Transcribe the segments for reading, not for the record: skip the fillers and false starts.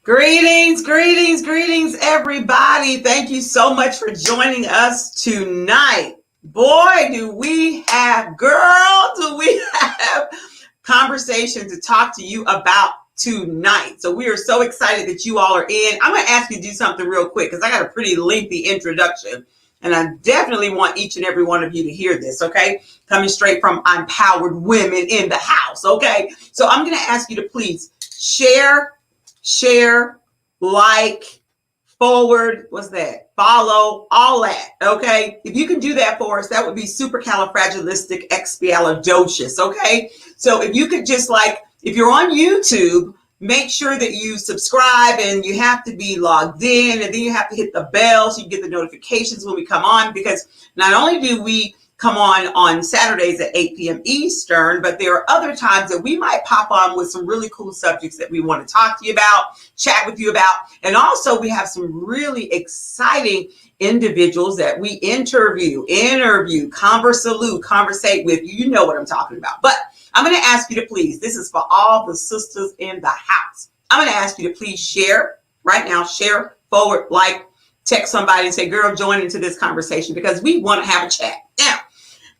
Greetings, greetings, greetings, everybody. Thank you so much for joining us tonight. Boy, do we have conversation to talk to you about tonight. So we are so excited that you all are in. I'm going to ask you to do something real quick because I got a pretty lengthy introduction. And I definitely want each and every one of you to hear this, okay? Coming straight from ImPowered Women in the house, okay? So I'm going to ask you to please share, like, forward, follow, all that, okay? If you can do that for us, that would be supercalifragilisticexpialidocious, okay? So if you could just if you're on YouTube, make sure that you subscribe and you have to be logged in, and then you have to hit the bell so you get the notifications when we come on, because not only do we come on Saturdays at 8 p.m. Eastern, but there are other times that we might pop on with some really cool subjects that we want to talk to you about, chat with you about. And also we have some really exciting individuals that we interview, conversate with. You know what I'm talking about. But I'm going to ask you to please, this is for all the sisters in the house. I'm going to ask you to please share right now, share, forward, like, text somebody and say, girl, join into this conversation because we want to have a chat. Now,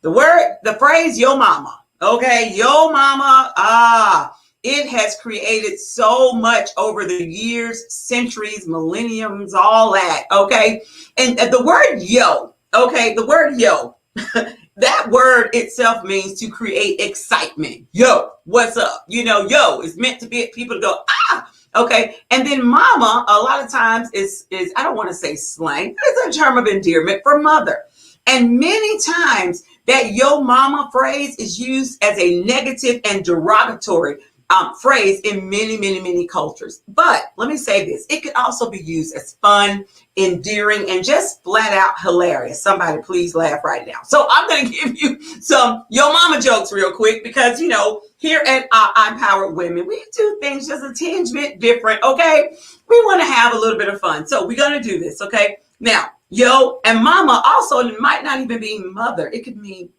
the phrase, yo mama, okay, yo mama, it has created so much over the years, centuries, millenniums, all that, okay? And the word yo, okay, the word yo, that word itself means to create excitement. Yo, what's up? You know, yo is meant to be people to go, ah, okay. And then mama, a lot of times is I don't want to say slang, but it's a term of endearment for mother. And many times that yo mama phrase is used as a negative and derogatory phrase in many cultures. But let me say this, it could also be used as fun, endearing, and just flat out hilarious. Somebody please laugh right now. So I'm going to give you some yo mama jokes real quick because, you know, here at ImPowered Women, we do things just a tinge bit different, okay? We want to have a little bit of fun. So we're going to do this, okay? Now, yo and mama also might not even be mother. It could mean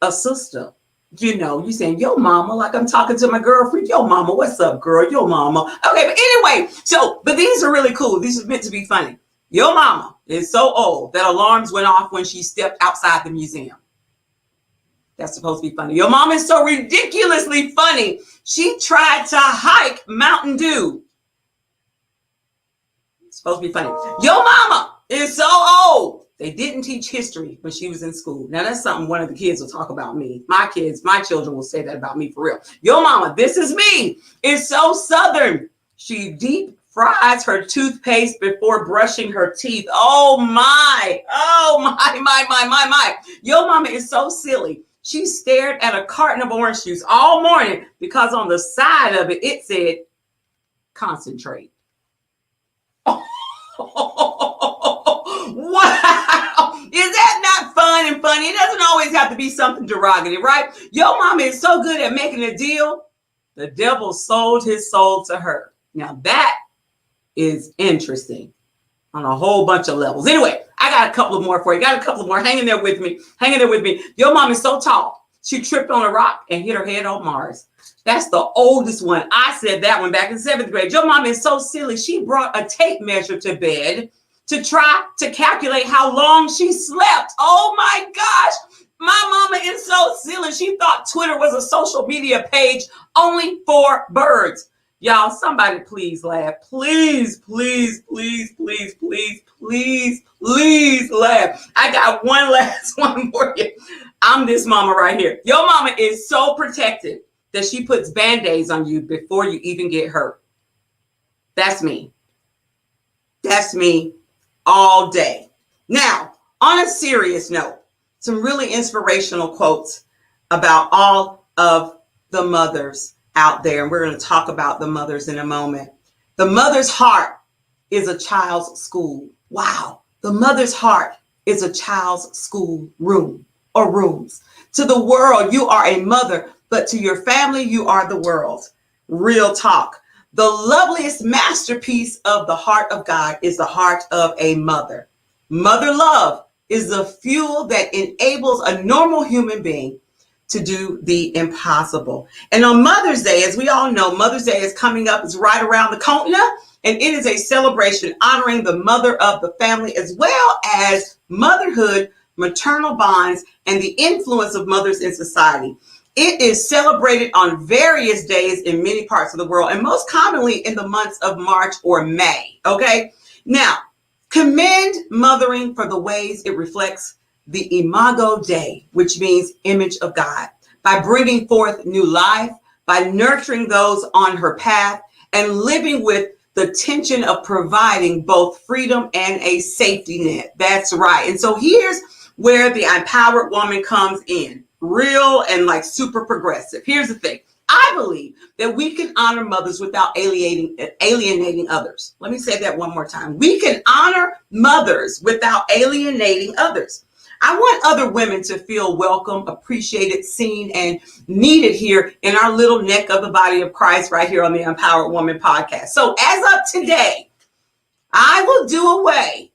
a sister. You know, you saying, yo mama, like I'm talking to my girlfriend. Yo mama, what's up, girl? Yo mama. Okay, but anyway, but these are really cool. These are meant to be funny. Yo mama is so old that alarms went off when she stepped outside the museum. That's supposed to be funny. Yo mama is so ridiculously funny. She tried to hike Mountain Dew. It's supposed to be funny. Yo mama is so old. They didn't teach history when she was in school. Now that's something one of the kids will talk about me. My children will say that about me for real. Yo mama, this is me. It's so Southern. She deep fries her toothpaste before brushing her teeth. Oh my. Yo mama is so silly. She stared at a carton of orange juice all morning because on the side of it, it said, concentrate. Wow. Is that not fun and funny? It doesn't always have to be something derogatory, right? Yo mama is so good at making a deal, the devil sold his soul to her. Now that is interesting on a whole bunch of levels. Anyway, I got a couple of more for you. Got a couple of more. Hang in there with me. Your mom is so tall. She tripped on a rock and hit her head on Mars. That's the oldest one. I said that one back in 7th grade. Your mom is so silly. She brought a tape measure to bed to try to calculate how long she slept. Oh my gosh. My mama is so silly. She thought Twitter was a social media page only for birds. Y'all, somebody please laugh. Please laugh. I got one last one for you. I'm this mama right here. Your mama is so protective that she puts Band-Aids on you before you even get hurt. That's me. That's me all day. Now, on a serious note, some really inspirational quotes about all of the mothers out there. And we're going to talk about the mothers in a moment. The mother's heart is a child's school. Wow. The mother's heart is a child's school room or rooms. To the world, you are a mother, but to your family, you are the world. Real talk. The loveliest masterpiece of the heart of God is the heart of a mother. Mother love is the fuel that enables a normal human being to do the impossible. And on Mother's Day, as we all know, Mother's Day is coming up. It's right around the corner. And it is a celebration honoring the mother of the family, as well as motherhood, maternal bonds, and the influence of mothers in society. It is celebrated on various days in many parts of the world, and most commonly in the months of March or May. Okay. Now, commend mothering for the ways it reflects the Imago Dei, which means image of God, by bringing forth new life, by nurturing those on her path, and living with the tension of providing both freedom and a safety net. That's right. And so here's where the ImPowered Woman comes in, real and like super progressive. Here's the thing. I believe that we can honor mothers without alienating others. Let me say that one more time. We can honor mothers without alienating others. I want other women to feel welcome, appreciated, seen, and needed here in our little neck of the body of Christ right here on the ImPowered Woman podcast. So as of today, we will do away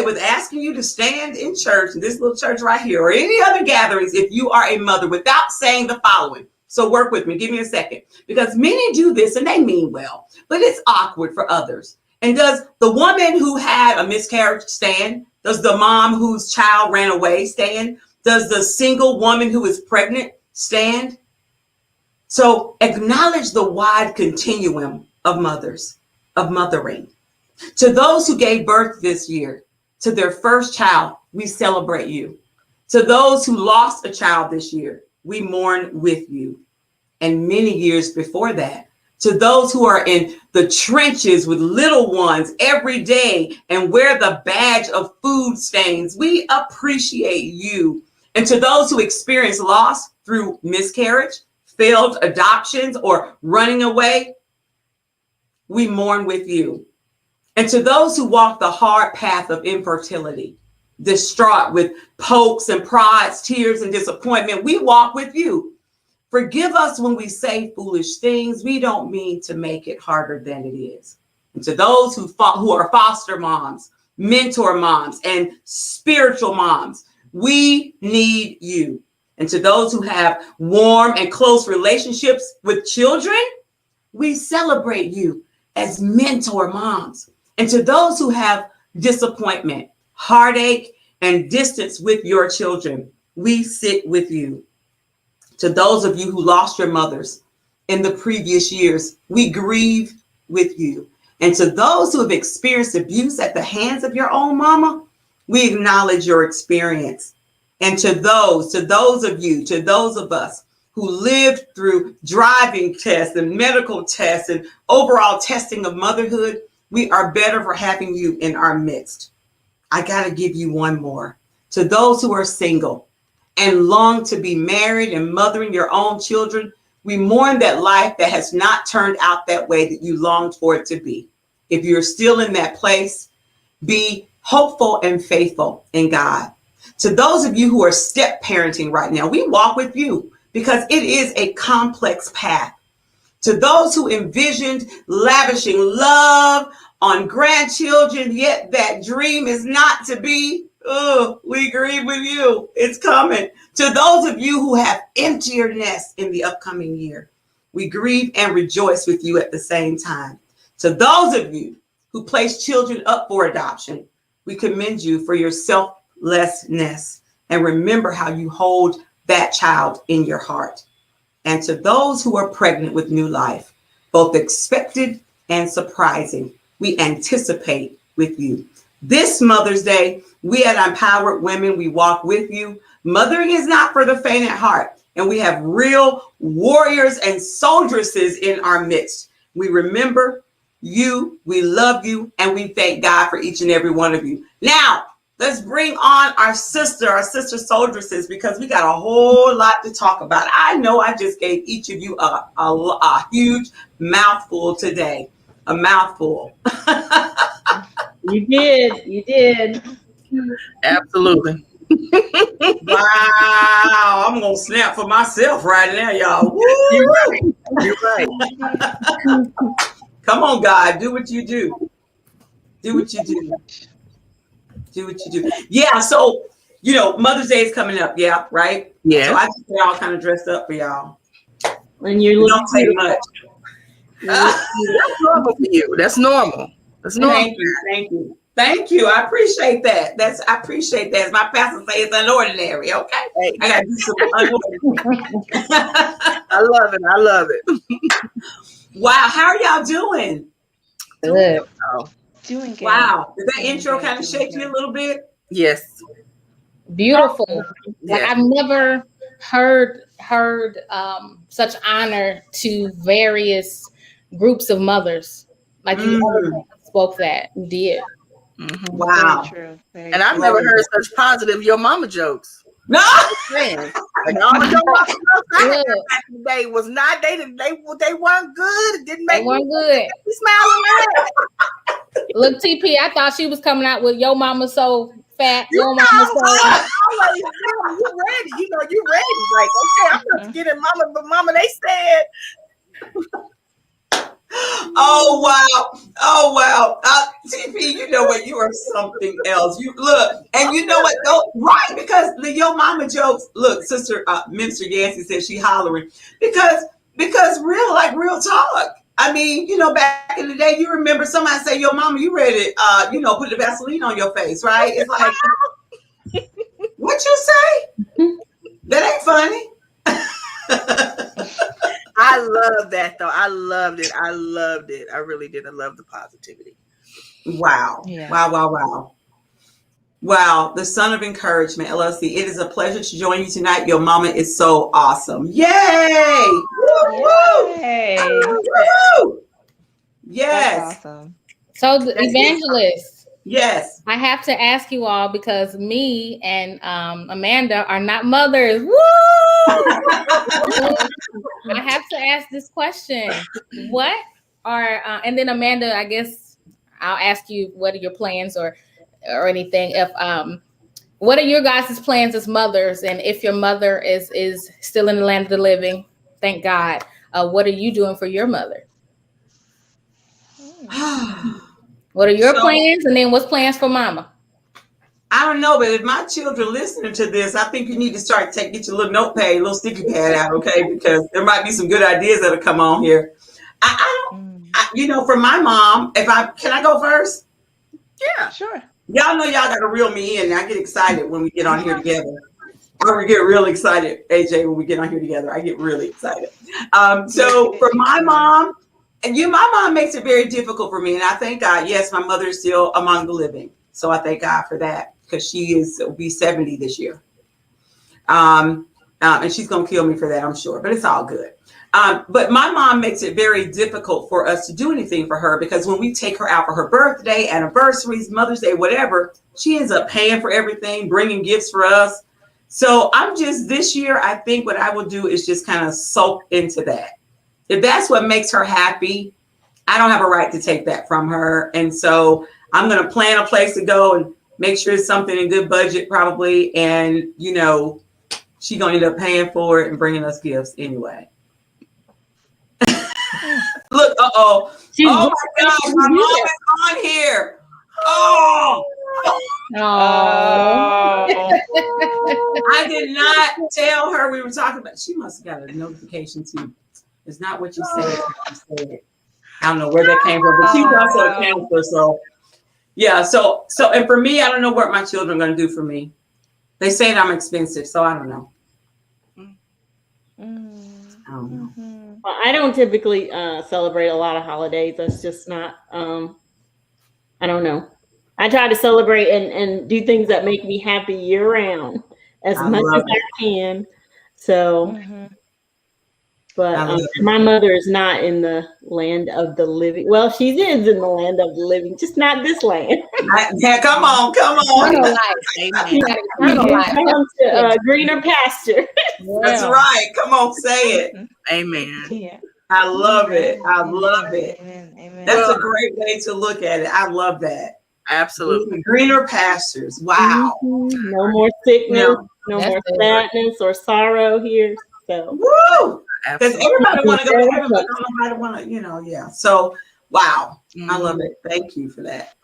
with asking you to stand in church, in this little church right here, or any other gatherings if you are a mother, without saying the following. So work with me. Give me a second. Because many do this and they mean well, but it's awkward for others. And does the woman who had a miscarriage stand? Does the mom whose child ran away stand? Does the single woman who is pregnant stand? So acknowledge the wide continuum of mothers, of mothering. To those who gave birth this year, to their first child, we celebrate you. To those who lost a child this year, we mourn with you. And many years before that, to those who are in the trenches with little ones every day and wear the badge of food stains, we appreciate you. And to those who experience loss through miscarriage, failed adoptions, or running away, we mourn with you. And to those who walk the hard path of infertility, distraught with pokes and prods, tears and disappointment, we walk with you. Forgive us when we say foolish things. We don't mean to make it harder than it is. And to those who are foster moms, mentor moms, and spiritual moms, we need you. And to those who have warm and close relationships with children, we celebrate you as mentor moms. And to those who have disappointment, heartache, and distance with your children, we sit with you. To those of you who lost your mothers in the previous years, we grieve with you. And to those who have experienced abuse at the hands of your own mama, we acknowledge your experience. And to those of us who lived through driving tests and medical tests and overall testing of motherhood, we are better for having you in our midst. I got to give you one more. To those who are single and long to be married and mothering your own children, we mourn that life that has not turned out that way that you longed for it to be. If you're still in that place, be hopeful and faithful in God. To those of you who are step parenting right now, we walk with you because it is a complex path. To those who envisioned lavishing love on grandchildren, yet that dream is not to be, we grieve with you. It's coming. To those of you who have emptier nests in the upcoming year, we grieve and rejoice with you at the same time. To those of you who place children up for adoption, we commend you for your selflessness and remember how you hold that child in your heart. And to those who are pregnant with new life, both expected and surprising, we anticipate with you. This Mother's Day, we at ImPowered Women, we walk with you. Mothering is not for the faint at heart, and we have real warriors and soldieresses in our midst. We remember you, we love you, and we thank God for each and every one of you. Now, let's bring on our sister soldieresses, because we got a whole lot to talk about. I know I just gave each of you a huge mouthful today, a mouthful. You did. Absolutely. Wow, I'm gonna snap for myself right now, y'all. Woo! You're right. Come on, God, do what you do. Do what you do. Do what you do. Yeah, so Mother's Day is coming up. Yeah, right. Yeah. So I just get all kind of dressed up for y'all. And you're It looking don't take much. That's normal for you. That's normal. That's normal. Thank you. I appreciate that. I appreciate that. As my pastor says, it's unordinary. Okay, Hey, I got to do some unordinary. I love it. Wow, how are y'all doing? good. Doing good. Wow, did that Doing intro good, kind of doing shake you a good. little bit? Yes. Beautiful. Like Yes. I've never heard such honor to various groups of mothers. Like you always spoke that. You did. Mm-hmm. Wow. Very true. Very And I've true. never heard such positive your mama jokes. No. Man, like all your mama jokes I had Look, back in the day was not they weren't good. It didn't they make weren't good. me smile and laugh. Look, TP, I thought she was coming out with your mama so fat, You your mama so. always you ready. You ready. Like, okay, I'm not getting mama, but mama, they said. Oh wow. TP, you know what? You are something else. You look, and you know what? Though, right? Because the yo mama jokes. Look, Sister Minister Yancey said she hollering because real talk. I mean, back in the day, you remember somebody say, "Yo, mama, you ready? Put the Vaseline on your face, right?" It's like, what you say? That ain't funny. I love that though. I loved it. I really did. I love the positivity. Wow. Yeah. Wow. The Son of Encouragement, LLC. It is a pleasure to join you tonight. Your mama is so awesome. Yay! Woo! Yay. Woo! Yes. That's awesome. So the evangelist. Yes. I have to ask you all because me and Amanda are not mothers. Woo! I have to ask this question. What are and then Amanda, I guess I'll ask you what are your plans or anything. If what are your guys' plans as mothers? And if your mother is still in the land of the living, thank God. What are you doing for your mother? What are your plans? And then what's plans for mama? I don't know, but if my children listening to this, I think you need to get your little notepad, little sticky pad out, okay? Because there might be some good ideas that'll come on here. For my mom, can I go first? Yeah, sure. Y'all know y'all got to reel me in. I get excited when we get on here together. I get really excited, AJ, when we get on here together. I get really excited. So for my mom, my mom makes it very difficult for me. And I thank God, yes, my mother is still among the living. So I thank God for that because she will be 70 this year. And she's going to kill me for that, I'm sure. But it's all good. But my mom makes it very difficult for us to do anything for her because when we take her out for her birthday, anniversaries, Mother's Day, whatever, she ends up paying for everything, bringing gifts for us. So this year, I think what I will do is just kind of soak into that. If that's what makes her happy, I don't have a right to take that from her. And so I'm going to plan a place to go and make sure it's something in good budget probably. And, she's going to end up paying for it and bringing us gifts anyway. Look, oh my gosh, my mom is on here. Oh. I did not tell her we were talking about. She must have got a notification too. It's not what you said. I don't know where that came from, but she's also a counselor. So yeah, so and for me, I don't know what my children are going to do for me. They say that I'm expensive, so I don't know. I don't know. Well, I don't typically celebrate a lot of holidays. That's just not, I don't know. I try to celebrate and do things that make me happy year round as much as I can. So, but my mother is not in the land of the living. Well, she is in the land of the living, just not this land. Yeah, come on. Greener pasture. That's right. Come on, say it. Amen. Yeah. I love it. Amen. That's a great way to look at it. I love that. Absolutely. Greener pastures. Wow. Mm-hmm. No more sickness, no more sadness or sorrow here. So woo! Because everybody want to go to heaven, but nobody want to, yeah. So wow. I love it. Thank you for that.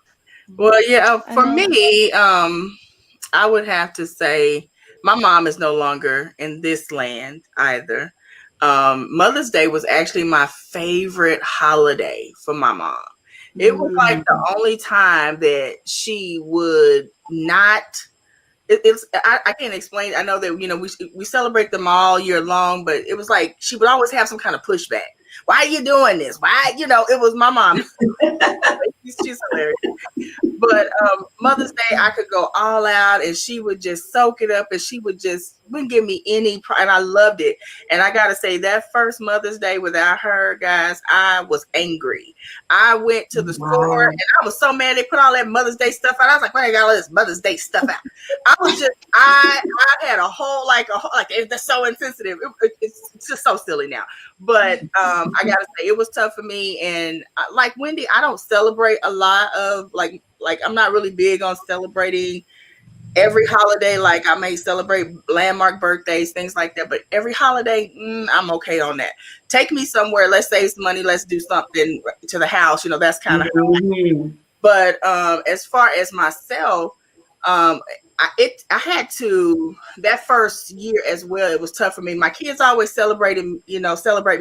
Well, yeah, for me, I would have to say my mom is no longer in this land either. Mother's Day was actually my favorite holiday for my mom. It was like the only time that she would not. I can't explain. I know that we celebrate them all year long, but it was like she would always have some kind of pushback. Why are you doing this? Why it was my mom. She's hilarious. But Mother's Day, I could go all out, and she would just soak it up, and she wouldn't give me any pride, and I loved it. And I gotta say, that first Mother's Day without her, guys, I was angry. I went to the store, and I was so mad they put all that Mother's Day stuff out. I was like, why they got all this Mother's Day stuff out? I had a whole like they're so insensitive. It's just so silly now. But I gotta say, it was tough for me. And like Wendy, I don't celebrate a lot of like I'm not really big on celebrating every holiday. Like I may celebrate landmark birthdays, things like that. But every holiday, I'm okay on that. Take me somewhere. Let's save some money. Let's do something to the house. That's kind of how. But as far as myself, I had to that first year as well. It was tough for me. My kids always celebrate me,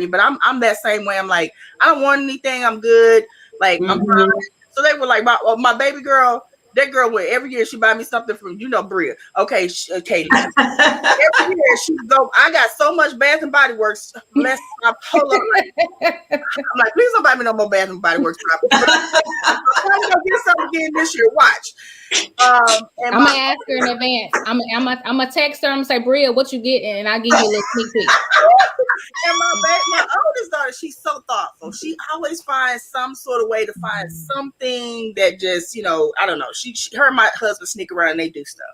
but I'm that same way. I'm like, I don't want anything. I'm good. Like I'm fine. So they were like, my baby girl, that girl went every year. She buy me something from Bria. Okay, Kaylee. Every year she go. I got so much Bath and Body Works. Let's hold up. I'm like, please don't buy me no more Bath and Body Works. I'm gonna get something again this year. Watch. I'm gonna ask her in advance. I'm gonna text her. I'm gonna say, Bria, what you getting? And I'll give you a little sneak peek. And my oldest daughter, she's so thoughtful. She always finds some sort of way to find something that just, I don't know. Her and my husband sneak around and they do stuff.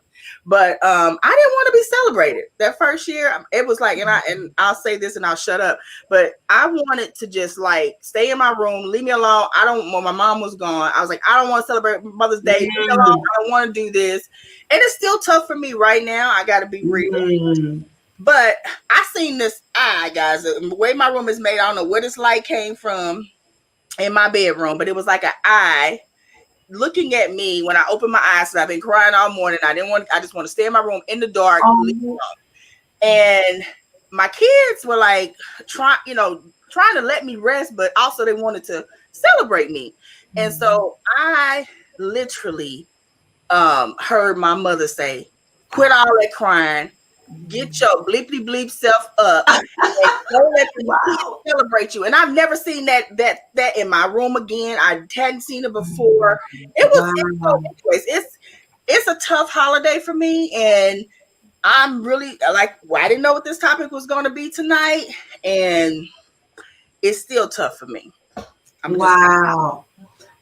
But I didn't want to be celebrated that first year. It was like, and I'll say this and I'll shut up. But I wanted to just like stay in my room, leave me alone. When my mom was gone, I was like, I don't want to celebrate Mother's Day. Leave me alone. I don't want to do this. And it's still tough for me right now. I got to be real. But I seen this eye, guys. The way my room is made, I don't know where this light came from in my bedroom, but it was like an eye looking at me when I opened my eyes. So I've been crying all morning. I just want to stay in my room in the dark. And my kids were like trying to let me rest, but also they wanted to celebrate me. And so I literally heard my mother say, quit all that crying. Get your bleeply bleep self up and don't let the kids celebrate you. And I've never seen that in my room again. I hadn't seen it before. It's a tough holiday for me, and I'm really like, I didn't know what this topic was going to be tonight, and it's still tough for me. Wow,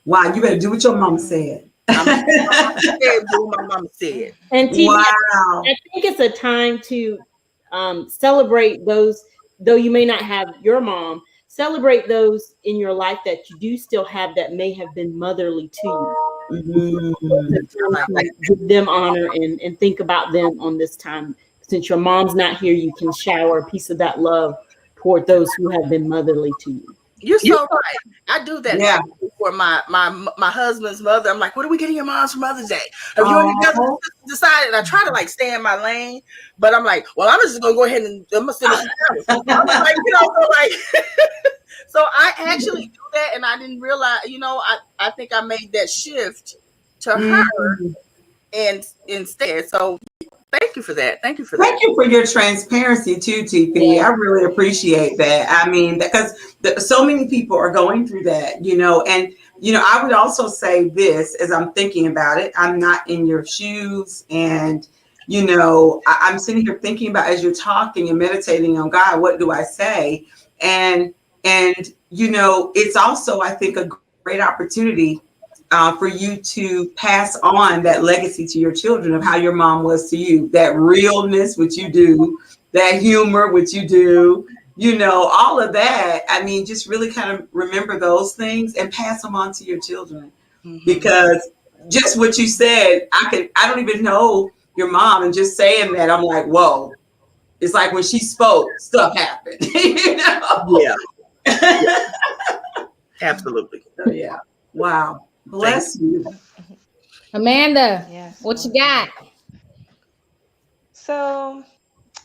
you better do what your mom said. My mom said. And TV, I think it's a time to celebrate those, though you may not have your mom, celebrate those in your life that you do still have that may have been motherly to you. Give them honor and think about them on this time. Since your mom's not here, you can shower a piece of that love toward those who have been motherly to you. You're so right. I do that for my husband's mother. I'm like, what are we getting your mom's for Mother's Day? Have you and your cousin decided? I try to like stay in my lane, but I'm like, well, I'm just gonna go ahead and I'm gonna sit down. So I actually do that, and I didn't realize. I think I made that shift to her, and instead. So thank you for that. Thank you for your transparency too, TP. Yeah. I really appreciate that. I mean, because so many people are going through that, and, I would also say this as I'm thinking about it. I'm not in your shoes, and, I'm sitting here thinking about, as you're talking and meditating on God, what do I say? And it's also, I think, a great opportunity for you to pass on that legacy to your children of how your mom was to you, that realness, which you do, that humor, which you do, all of that. I mean, just really kind of remember those things and pass them on to your children, because just what you said, I don't even know your mom, and just saying that, I'm like, whoa, it's like when she spoke, stuff happened, Yeah. Absolutely. So, yeah. Wow. Bless you. Amanda, what you got? So,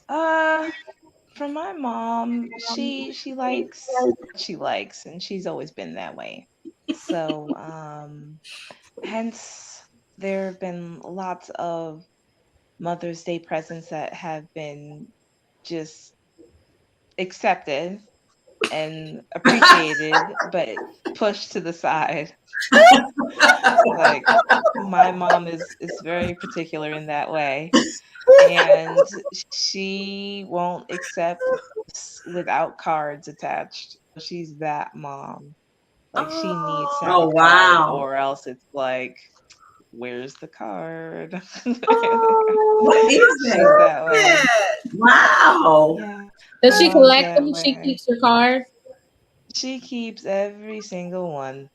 from my mom, she likes what she likes, and she's always been that way. So, hence there have been lots of Mother's Day presents that have been just accepted and appreciated, but pushed to the side. Like my mom is very particular in that way, and she won't accept gifts without cards attached. She's that mom. Like she needs to have Oh, a card, wow. or else it's like, where's the card? What is She's that? that way. Wow. Yeah, Does my she mom's collect that them? She way. keeps your cards. She keeps every single one.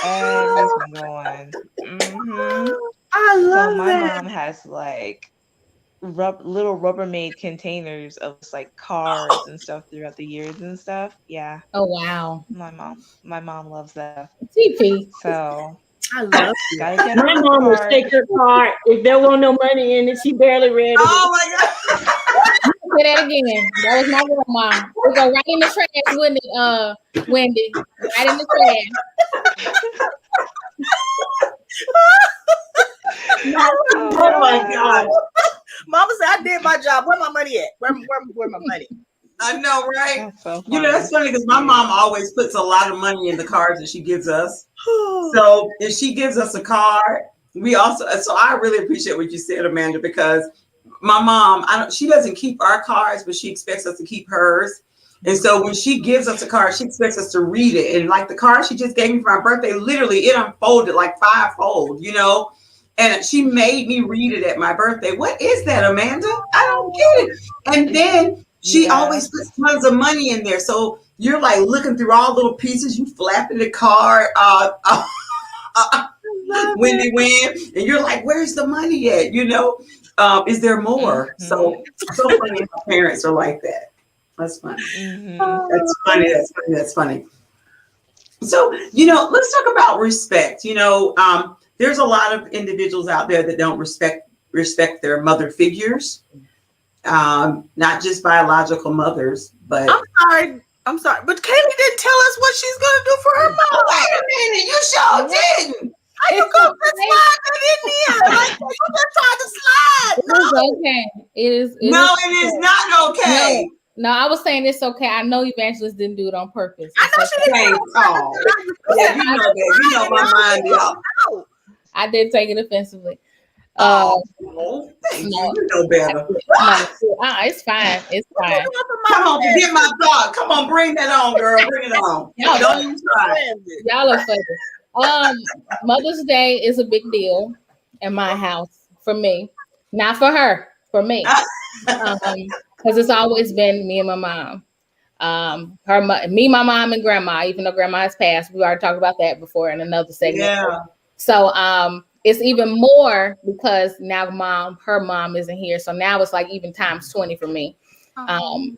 Every single one. I So love my that. mom has like little Rubbermaid containers of just, like cards and stuff throughout the years and stuff. Yeah, Oh wow. my mom loves that. TP. So I love it. gotta get her My a mom will card. take her card. If there wasn't no money in it, she barely read it. Oh my God. Say that again. That was my grandma. It go right in the trash, wouldn't it, Wendy? Right in the trash. Oh my God. Mama said I did my job. Where my money at? Where my money? I know, right? That's so You know, that's funny because my Yeah. mom always puts a lot of money in the cards that she gives us. So if she gives us a card, we also, so I really appreciate what you said, Amanda, because my mom, she doesn't keep our cards, but she expects us to keep hers. And so when she gives us a card, she expects us to read it. And like the card she just gave me for my birthday, literally it unfolded like 5-fold, you know? And she made me read it at my birthday. What is that, Amanda? I don't get it. And then she Yeah. always puts tons of money in there. So you're like looking through all little pieces, you flapping the card, Wendy Win, and you're like, where's the money at? You know, is there more? So funny how parents are like that. That's funny. That's funny. That's funny. That's funny. So, you know, let's talk about respect. You know, there's a lot of individuals out there that don't respect their mother figures, not just biological mothers, but I'm sorry, but Kaylee didn't tell us what she's gonna do for her mom. wait a minute, you sure didn't. How you gonna slide that in there? Like you just tried to slide. It is okay. It is. No, it is not okay. No, I was saying it's okay. I know Evangelist didn't do it on purpose. I know she didn't. Yeah, you know that. You know my mind, y'all. I did take it offensively. No, thank you. You know better. It's fine. It's fine. Come on, forget my thought. Come on, bring that on, girl. Bring it on. Don't even try. Y'all are funny. Mother's Day is a big deal in my house for me, not for her, for me, because it's always been me and my mom. Me, my mom, and grandma. Even though grandma has passed, we already talked about that before in another segment. Yeah. So it's even more because now her mom isn't here. So now it's like even times 20 for me.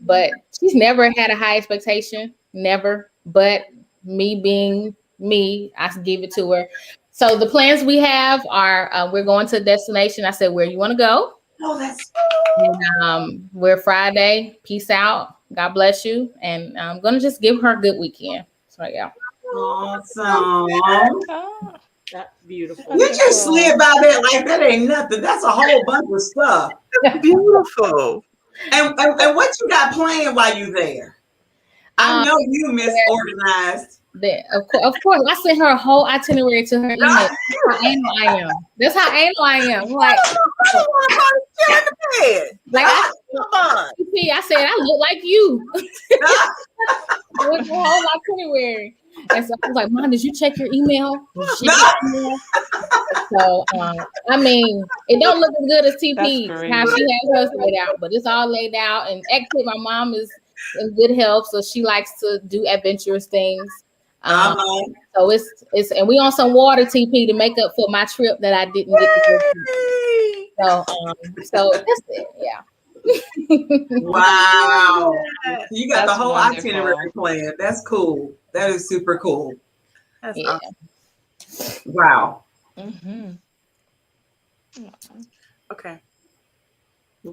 But she's never had a high expectation, never. But me being me, I give it to her. So the plans we have are we're going to a destination. I said, where you want to go? Oh, that's And, we're Friday. Peace out. God bless you. And I'm going to just give her a good weekend. So yeah. awesome. That's beautiful. You just slid by that like that ain't nothing. That's a whole bunch of stuff. Beautiful. And what you got playing while you there? I know you misorganized. Of course, I sent her a whole itinerary to her email. That's how anal I am. That's how anal I am. Like, I said, I look like you. It was a whole itinerary. And so I was like, Mom, did you check your email? So, I mean, it don't look as good as TP, how she has hers laid out, but it's all laid out. And actually, my mom is in good health, so she likes to do adventurous things. So it's and we on some water, TP, to make up for my trip that I didn't get to go. So that's it. Yeah. Wow. You got That's the whole wonderful. itinerary planned. That's cool. That is super cool. That's Yeah. awesome. Wow. Okay.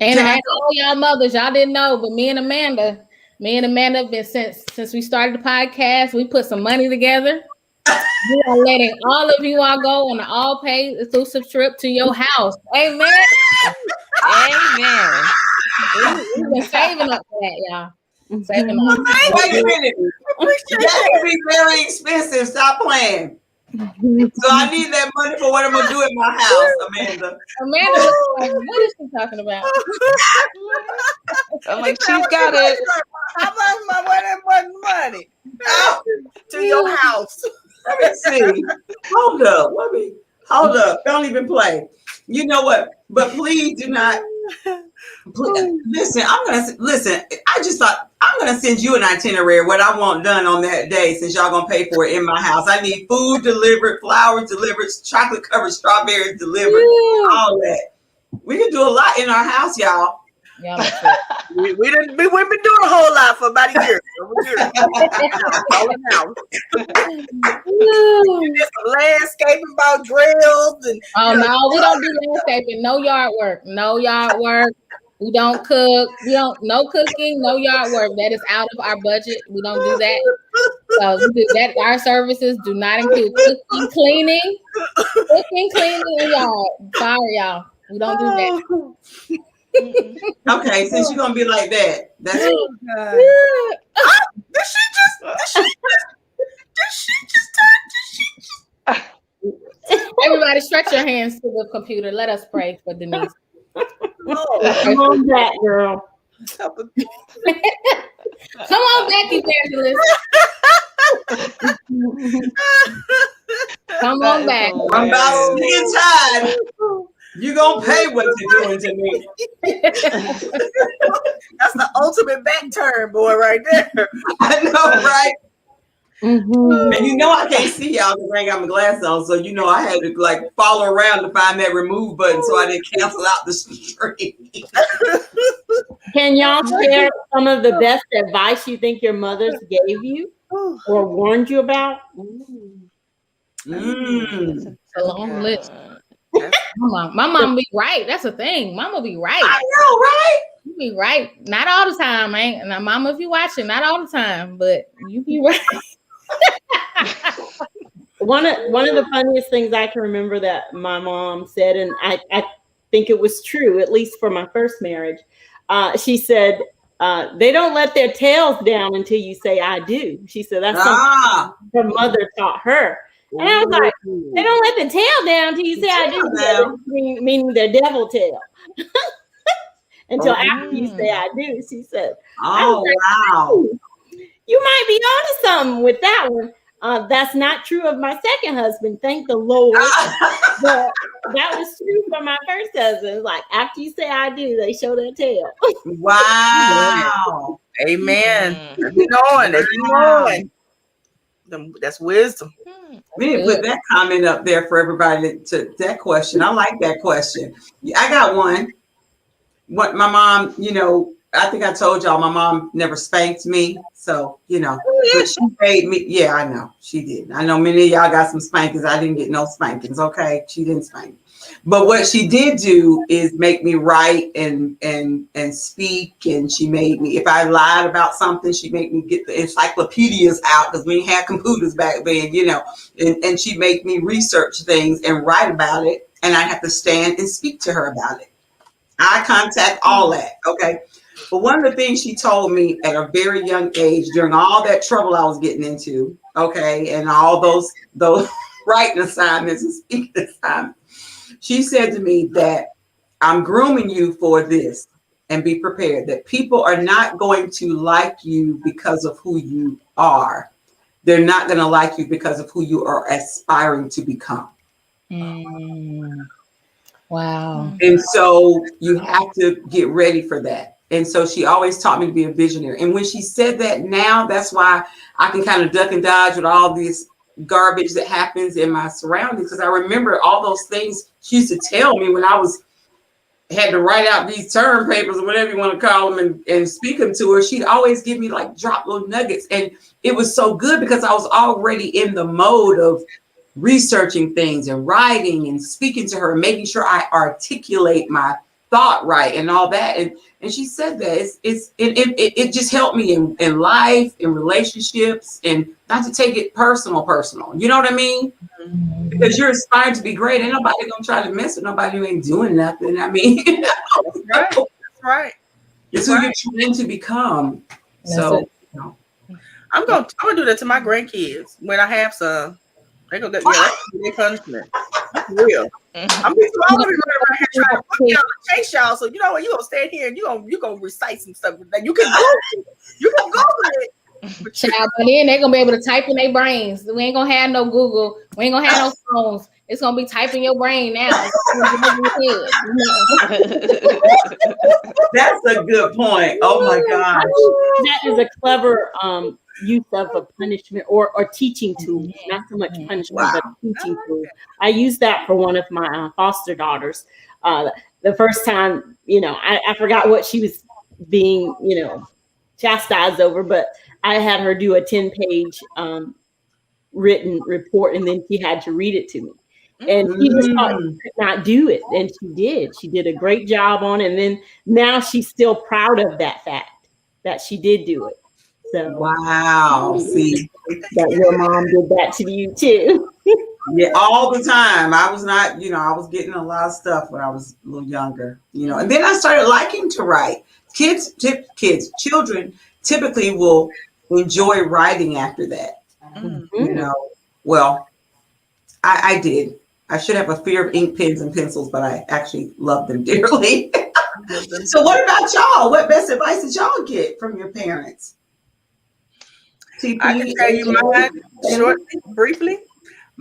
And all y'all mothers, y'all didn't know, but me and Amanda have been since we started the podcast. We put some money together. We are letting all of you all go on an all-paid exclusive trip to your house. Amen. Amen. We've been saving up for that, y'all. Saving up. Wait a minute. That could be very expensive. Stop playing. So I need that money for what I'm gonna do at my house, Amanda. Amanda looks like, what is she talking about? I'm like, she's got it. How much my money? To your house. Let me see. Hold up. Don't even play. You know what? But please do not. Listen. I just thought I'm gonna send you an itinerary what I want done on that day, since y'all gonna pay for it in my house. I need food delivered, flowers delivered, chocolate covered strawberries delivered, all that. We can do a lot in our house, y'all. Yeah, we've been doing a whole lot for about a year. Landscaping, about drills and no, we don't do landscaping. No yard work. We don't cook. No cooking, no yard work. That is out of our budget. We don't do that. So we do that. Our services do not include cooking, cleaning, and yard. Sorry, y'all. We don't do that. Okay, since you're gonna be like that, that's did she just Everybody stretch your hands to the computer. Let us pray for Denise. Come on back, girl. Come on back, evangelist. Come on back. I'm about to get tired. You gonna pay what you're doing to me. That's the ultimate back turn, boy, right there. I know, right? Mm-hmm. And you know I can't see y'all because I ain't got my glasses on, so you know I had to like follow around to find that remove button so I didn't cancel out the stream. Can y'all share some of the best advice you think your mothers gave you or warned you about? It's a long list. My mom be right. That's the thing. Mama be right. I know, right? You be right. Not all the time, ain't. Now, mama, if you watching, not all the time, but you be right. One of the funniest things I can remember that my mom said, and I think it was true, at least for my first marriage. She said, they don't let their tails down until you say I do. She said that's something her mother taught her. And I was like, they don't let the tail down until you say I do, meaning their devil tail. Until after you say I do, she said. Oh, wow. You might be onto something with that one. That's not true of my second husband, thank the Lord. But that was true for my first husband. Like, after you say I do, they show their tail. Wow. Amen. Knowing. That's wisdom. We didn't put that comment up there for everybody to that question. I like that question. I got one. What my mom, I think I told y'all my mom never spanked me. So, but she made me. Yeah, I know she did. I know many of y'all got some spankings. I didn't get no spankings. Okay. She didn't spank me. But what she did do is make me write and speak. And she made me, if I lied about something, she made me get the encyclopedias out because we had computers back then, and she made me research things and write about it. And I have to stand and speak to her about it. Eye contact, all that. Okay. But one of the things she told me at a very young age during all that trouble I was getting into, okay, and all those writing assignments and speaking assignments, she said to me that I'm grooming you for this, and be prepared that people are not going to like you because of who you are. They're not going to like you because of who you are aspiring to become. Wow. And so you have to get ready for that. And so she always taught me to be a visionary. And when she said that now, that's why I can kind of duck and dodge with all this garbage that happens in my surroundings. Because I remember all those things she used to tell me when I had to write out these term papers or whatever you want to call them and speak them to her. She'd always give me like drop little nuggets. And it was so good because I was already in the mode of researching things and writing and speaking to her and making sure I articulate my thought right and all that. And she said that it just helped me in life, in relationships, and not to take it personal. You know what I mean? Mhm. Because you're inspired to be great. Ain't nobody gonna try to mess with nobody who ain't doing nothing. I mean, That's right. That's right. it's who you're trying to become. That's So it. you know. I'm gonna do that to my grandkids when I have some. They go, that's their punishment. That's real. I'm just all over here trying to put y'all to chase y'all. So you know what? You gonna stand here and you gonna recite some stuff that you can go. You can go with it. Child, but then they're gonna be able to type in their brains. We ain't gonna have no Google. We ain't gonna have no phones. It's gonna be typing your brain now. That's a good point. Oh my gosh. That is a clever use of a punishment or teaching tool. Not so much punishment, but teaching tool. I used that for one of my foster daughters. The first time, I forgot what she was being, chastised over, but I had her do a 10-page written report, and then she had to read it to me. And she just thought she could not do it. And she did. She did a great job on it. And then now she's still proud of that fact that she did do it. So wow. See that your mom did that to you too. Yeah, all the time. I was not, I was getting a lot of stuff when I was a little younger, and then I started liking to write. Children typically will enjoy writing after that. Well, I did. I should have a fear of ink pens and pencils, but I actually love them dearly. So what about y'all? What best advice did y'all get from your parents? I can tell you mine shortly, briefly.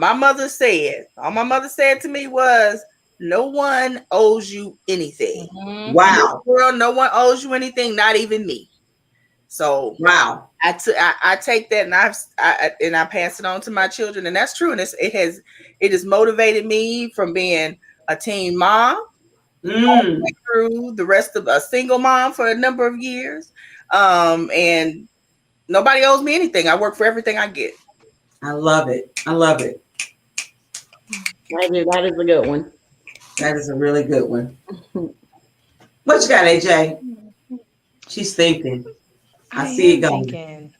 All my mother said to me was, no one owes you anything. Wow. Girl, no one owes you anything, not even me. So wow. I take that and I pass it on to my children, and that's true. And it has motivated me from being a teen mom through the rest of a single mom for a number of years. And nobody owes me anything. I work for everything I get. I love it. That is a good one. That is a really good one. What you got, AJ? She's thinking. I see it going. Thinking.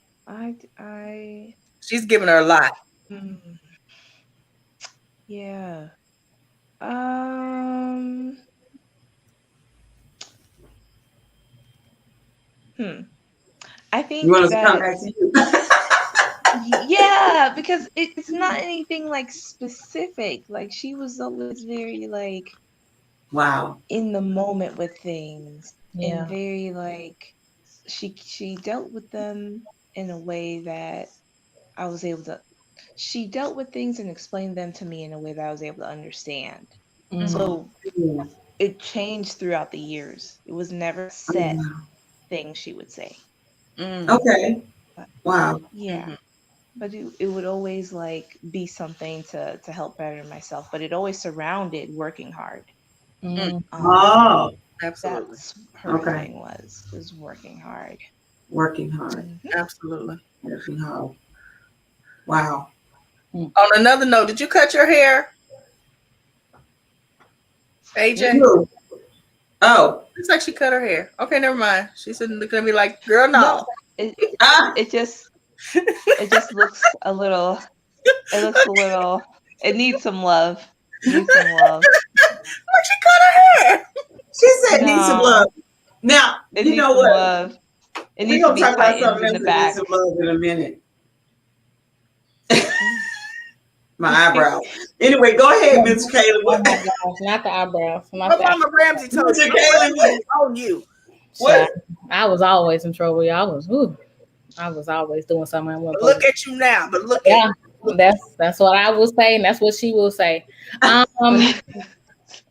She's giving her a lot. Yeah. I think you want us to come back to you. Yeah, because it's not anything like specific. Like she was always very like wow in the moment with things, Yeah. and very like she dealt with them in a way that I was able to. She dealt with things and explained them to me in a way that I was able to understand. So it changed throughout the years. It was never set thing she would say. Okay. Wow. Yeah. But it would always like be something to help better myself. But it always surrounded working hard. Oh, absolutely. That's her thing was working hard. Working hard. Absolutely. Working hard. Wow. On another note, did you cut your hair, AJ? Oh, looks like she cut her hair. Okay, never mind. She's looking at me like, girl, no. It just looks a little. It looks a little. It needs some love. Needs some love. Like she cut her hair. She said needs some love. Now you know what? Love. It needs We're to be gonna talk about tightened something in else the that back. needs some love in a minute. My eyebrows. Anyway, go ahead, Mr. Kaylee. Oh my gosh, not the eyebrows. What Mama Ramsey told you? Kaylee, on you. What? I was always in trouble. I was always doing something. Look at you now. But look at you. That's what I will say, and that's what she will say.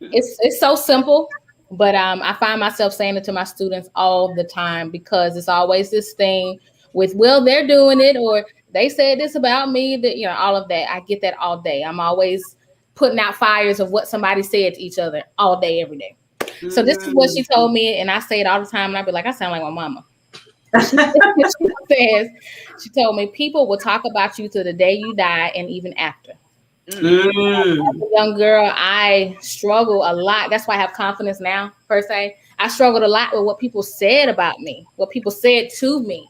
It's so simple, but I find myself saying it to my students all the time because it's always this thing with, well, they're doing it, or they said this about me, that all of that. I get that all day. I'm always putting out fires of what somebody said to each other all day, every day. So this is what she told me, and I say it all the time, and I be like, I sound like my mama. She told me, people will talk about you to the day you die and even after. As a young girl, I struggle a lot. That's why I have confidence now, per se. I struggled a lot with what people said about me, what people said to me.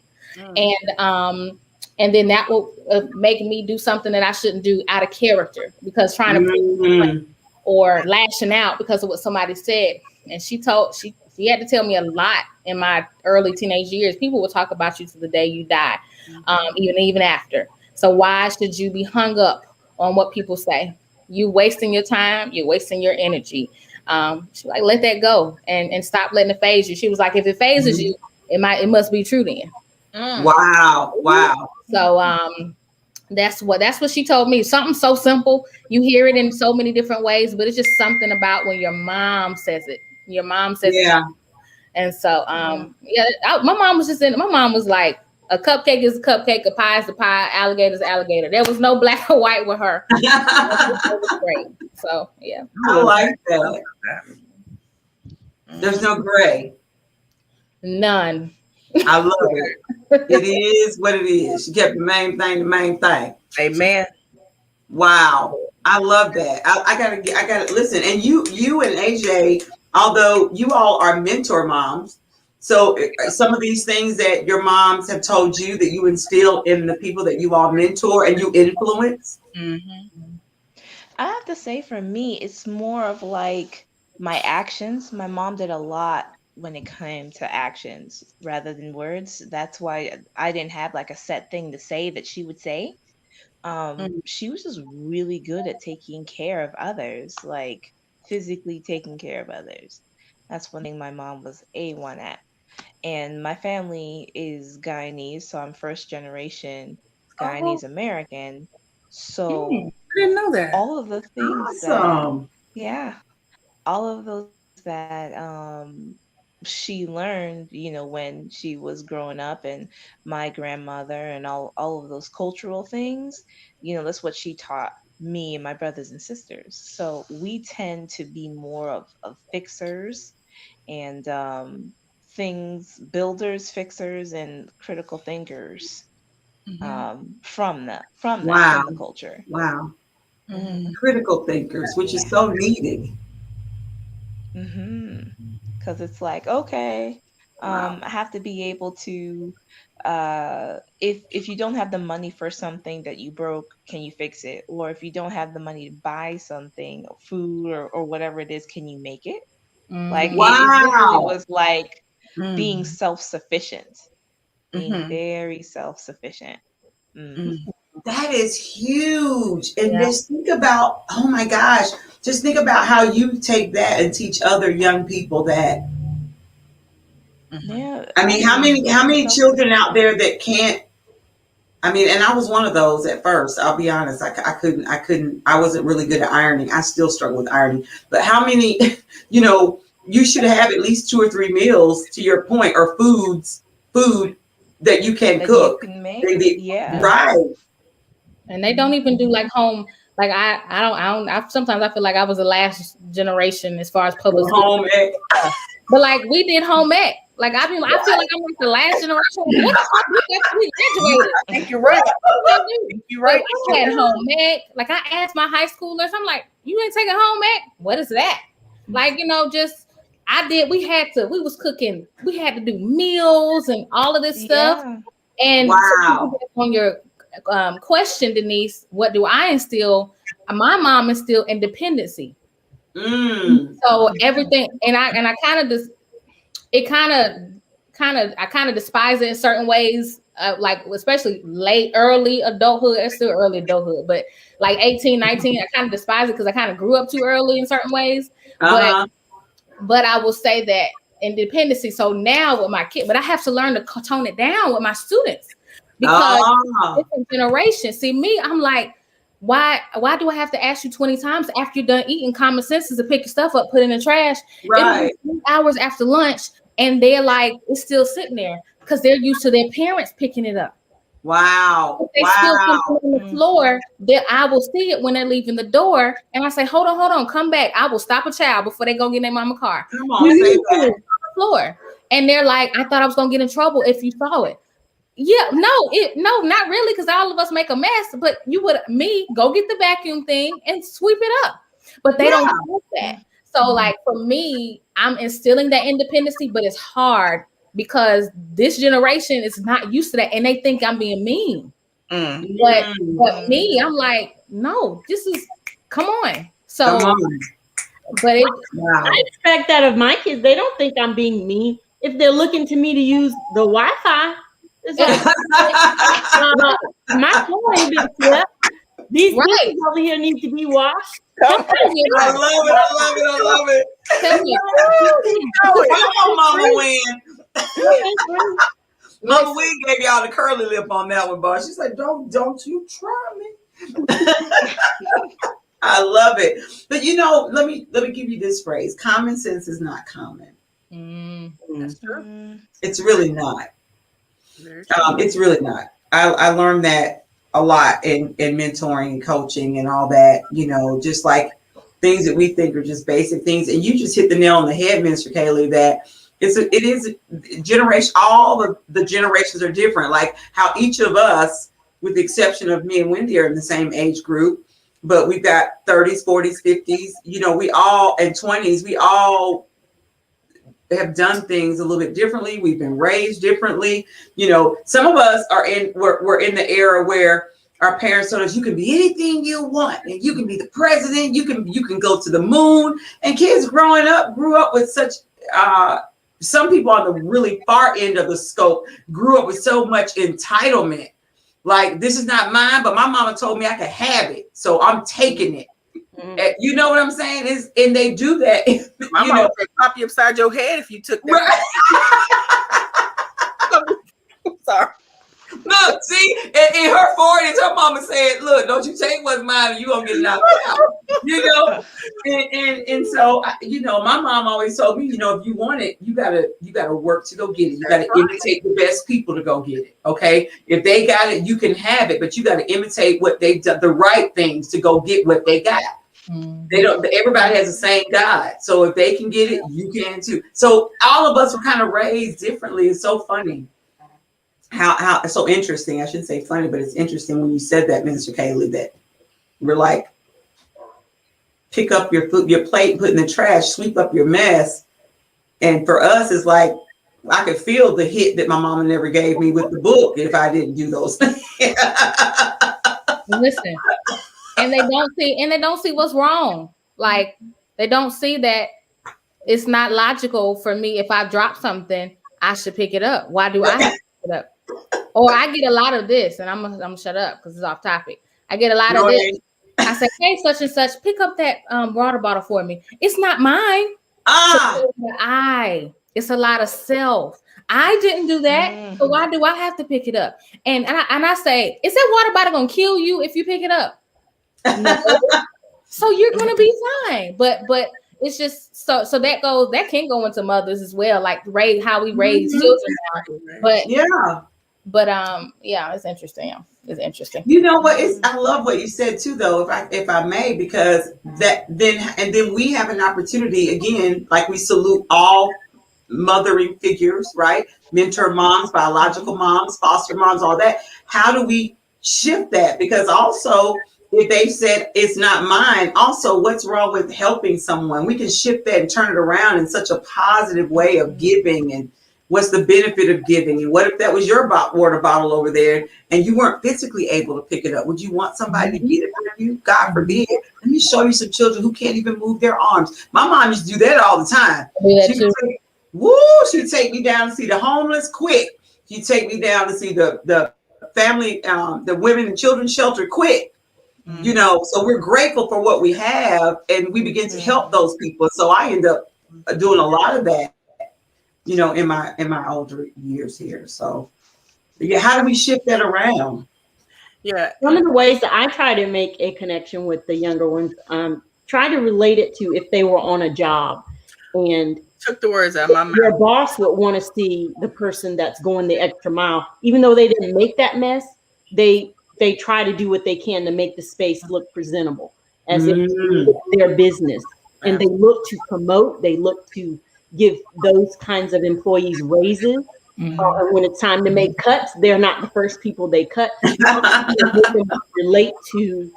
And then that will make me do something that I shouldn't do out of character, because trying to prove or lashing out because of what somebody said. And she had to tell me a lot in my early teenage years. People will talk about you to the day you die, even after. So why should you be hung up on what people say? You wasting your time, you're wasting your energy. She's like, let that go and stop letting it phase you. She was like, if it phases you, it must be true then. Wow. So that's what she told me. Something so simple. You hear it in so many different ways, but it's just something about when your mom says it. Your mom says it. And so my mom was like, a cupcake is a cupcake, a pie is a pie, alligator is an alligator. There was no black or white with her. It was great. So yeah. I like that. There's no gray. None. I love it. It is what it is. She kept the main thing. Amen. Wow. I love that. I gotta listen. And you and AJ, although you all are mentor moms, so some of these things that your moms have told you that you instill in the people that you all mentor and you influence. I have to say, for me, it's more of like my actions. My mom did a lot when it came to actions rather than words. That's why I didn't have like a set thing to say that she would say. She was just really good at taking care of others, like physically taking care of others. That's one thing my mom was A1 at. And my family is Guyanese, so I'm first generation Guyanese American. So I didn't know that. all of the things Awesome. all of those that she learned, when she was growing up, and my grandmother and all of those cultural things, that's what she taught me and my brothers and sisters. So we tend to be more of fixers and builders, fixers, and critical thinkers from the culture. Wow. Critical thinkers, which is so needed. Because it's like, okay, I have to be able to, if you don't have the money for something that you broke, can you fix it? Or if you don't have the money to buy something, food or whatever it is, can you make it? Like it literally was like being self-sufficient, being very self-sufficient. That is huge. And just think about, oh my gosh, just think about how you take that and teach other young people that. Yeah. I mean, how many children out there that can't, I mean, and I was one of those at first, I'll be honest. I wasn't really good at ironing. I still struggle with ironing. But how many, you should have at least 2 or 3 meals, to your point, or food that you can cook. You can make. Right. And they don't even do like home. Like I sometimes I feel like I was the last generation as far as public home ec. But like we did home ec. Like I feel like I'm like the last generation. What we graduated? I think you're right. You're right. I had home ec. Like I asked my high schoolers, I'm like, you ain't taking home ec? What is that? Like, just I did. We was cooking. We had to do meals and all of this stuff. And on your question, Denise, what do I instill? My mom instilled independency. So everything, and I kind of despise it in certain ways, like especially early adulthood. It's still early adulthood, but like 18, 19, I kind of despise it because I kind of grew up too early in certain ways. But I will say that independency. So now with my kid, but I have to learn to tone it down with my students because different generations. See me, I'm like, why do I have to ask you 20 times after you're done eating? Common sense is to pick your stuff up, put it in the trash. Right. 3 hours after lunch, and they're like, it's still sitting there because they're used to their parents picking it up. Wow. If they still come on the floor, then I will see it when they're leaving the door, and I say, hold on, come back. I will stop a child before they go get in their mama car. Come on, say that. On the floor, and they're like, I thought I was gonna get in trouble if you saw it. Yeah, no, not really, because all of us make a mess. But you would go get the vacuum thing and sweep it up. But they don't do that. So, like for me, I'm instilling that independency, but it's hard because this generation is not used to that, and they think I'm being mean. But me, I'm like, no, this is come on. So, but I expect that of my kids. They don't think I'm being mean if they're looking to me to use the Wi-Fi. It's like, my phone ain't been flipped. These dishes over here need to be washed. I love it. Tell me. Come on, Mama Wynn. Mama Wynn gave y'all the curly lip on that one, boss. She's like, don't you try me. I love it. But let me give you this phrase. Common sense is not common. That's true. It's really not. It's really not. I learned that a lot in mentoring and coaching and all that, just like things that we think are just basic things. And you just hit the nail on the head, Mr. Kaylee, that it is generation. All the generations are different. Like how each of us, with the exception of me and Wendy, are in the same age group, but we've got 30s, 40s, 50s, we all, and 20s, we all have done things a little bit differently. We've been raised differently. Some of us we're in the era where our parents told us you can be anything you want, and you can be the president. You can go to the moon. And kids grew up with such. Some people on the really far end of the scope grew up with so much entitlement. Like, this is not mine, but my mama told me I could have it, so I'm taking it. You know what I'm saying? And they do that. My mama would pop you upside your head if you took that. Right. I'm sorry. Look, see, in her 40s, her mama said, "Look, don't you take what's mine, and you gonna get knocked out." And so my mom always told me, if you want it, you gotta work to go get it. You gotta imitate the best people to go get it. Okay, if they got it, you can have it, but you gotta imitate what they done, the right things to go get what they got. They don't. Everybody has the same God, so if they can get it, you can too. So all of us were kind of raised differently. It's so funny. How it's so interesting. I shouldn't say funny, but it's interesting when you said that, Minister Kaylee, that we're like, pick up your plate, put in the trash, sweep up your mess. And for us, it's like, I could feel the hit that my mama never gave me with the book if I didn't do those things. Listen, and they don't see what's wrong. Like, they don't see that it's not logical for me. If I drop something, I should pick it up. Why do I have to pick it up? Or I get a lot of this, and I'm gonna shut up because it's off topic. I get a lot of this. I say, hey, such and such, pick up that water bottle for me. It's not mine. It's a lot of self. I didn't do that, so why do I have to pick it up? And I say, is that water bottle gonna kill you if you pick it up? No. So you're gonna be fine. But it's just so that can go into mothers as well, like how we raise children now. But it's interesting. It's interesting. You know what? I love what you said too, though, if I may, because then we have an opportunity again, like we salute all mothering figures, right? Mentor moms, biological moms, foster moms, all that. How do we shift that? Because also, if they said it's not mine, also what's wrong with helping someone? We can shift that and turn it around in such a positive way of giving. And what's the benefit of giving? And what if that was your water bottle over there and you weren't physically able to pick it up? Would you want somebody to get it for you? God forbid. Let me show you some children who can't even move their arms. My mom used to do that all the time. She'd take me down to see the homeless quick. She'd take me down to see the family, the women and children's shelter quick. So we're grateful for what we have, and we begin to help those people. So I end up doing a lot of that, in my older years here. So how do we shift that around? Yeah. One of the ways that I try to make a connection with the younger ones, try to relate it to if they were on a job and took the words out of my mouth. Your boss would want to see the person that's going the extra mile, even though they didn't make that mess. They try to do what they can to make the space look presentable as if it's their business. And they look to promote, they look to give those kinds of employees raises And when it's time to make cuts, they're not the first people they cut. Relate to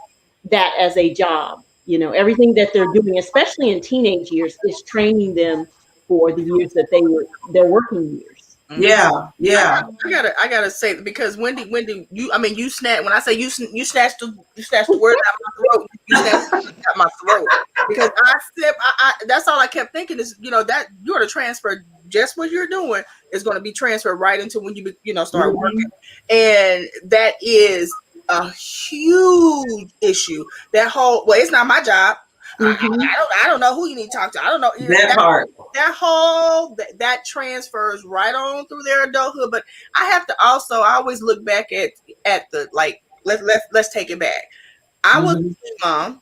that as a job. You know, everything that they're doing, especially in teenage years, is training them for the years that their working years. Yeah, yeah. I gotta say, because Wendy, you snatched, when I say you snatched the word out of my throat, you snatched out my throat, because I that's all I kept thinking is, that you're to transfer just what you're doing is going to be transferred right into when you start working, and that is a huge issue. That whole, well, it's not my job. I don't know who you need to talk to. I don't know that part. That transfers right on through their adulthood. But I always look back at the, like, let's take it back. I was a mom,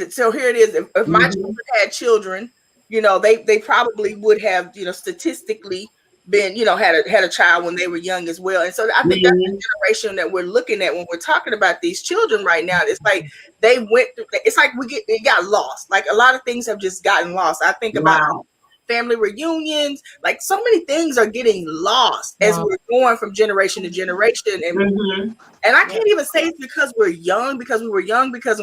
so here it is. If my children had children, they probably would have, statistically been, had a child when they were young as well. And so I think that's the generation that we're looking at when we're talking about these children right now. It's like they went through, it's like it got lost. Like a lot of things have just gotten lost. I think about family reunions, like so many things are getting lost as we're going from generation to generation. And and I can't even say it's because we were young, because when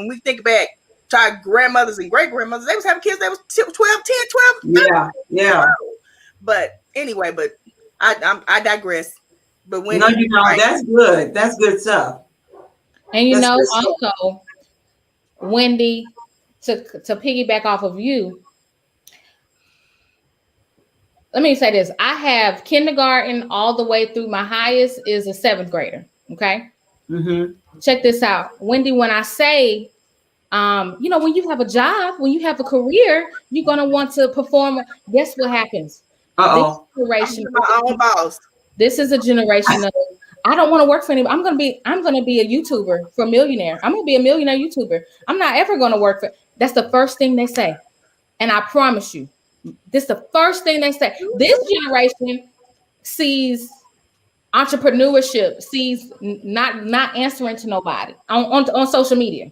we think back to our grandmothers and great grandmothers, they was having kids that was 12, 10, 12. Yeah. But anyway, I digress. But when that's good. That's good stuff. And also, Wendy, to piggyback off of you, let me say this. I have kindergarten all the way through. My highest is a 7th grader. Okay. Check this out, Wendy. When I say, when you have a job, when you have a career, you're gonna want to perform. Guess what happens? This generation, my own boss. This is a generation of, I don't want to work for anybody. I'm gonna be a YouTuber for a millionaire. I'm gonna be a millionaire YouTuber. I'm not ever gonna work for. That's the first thing they say, and I promise you, this is the first thing they say. This generation sees entrepreneurship, sees not answering to nobody on social media.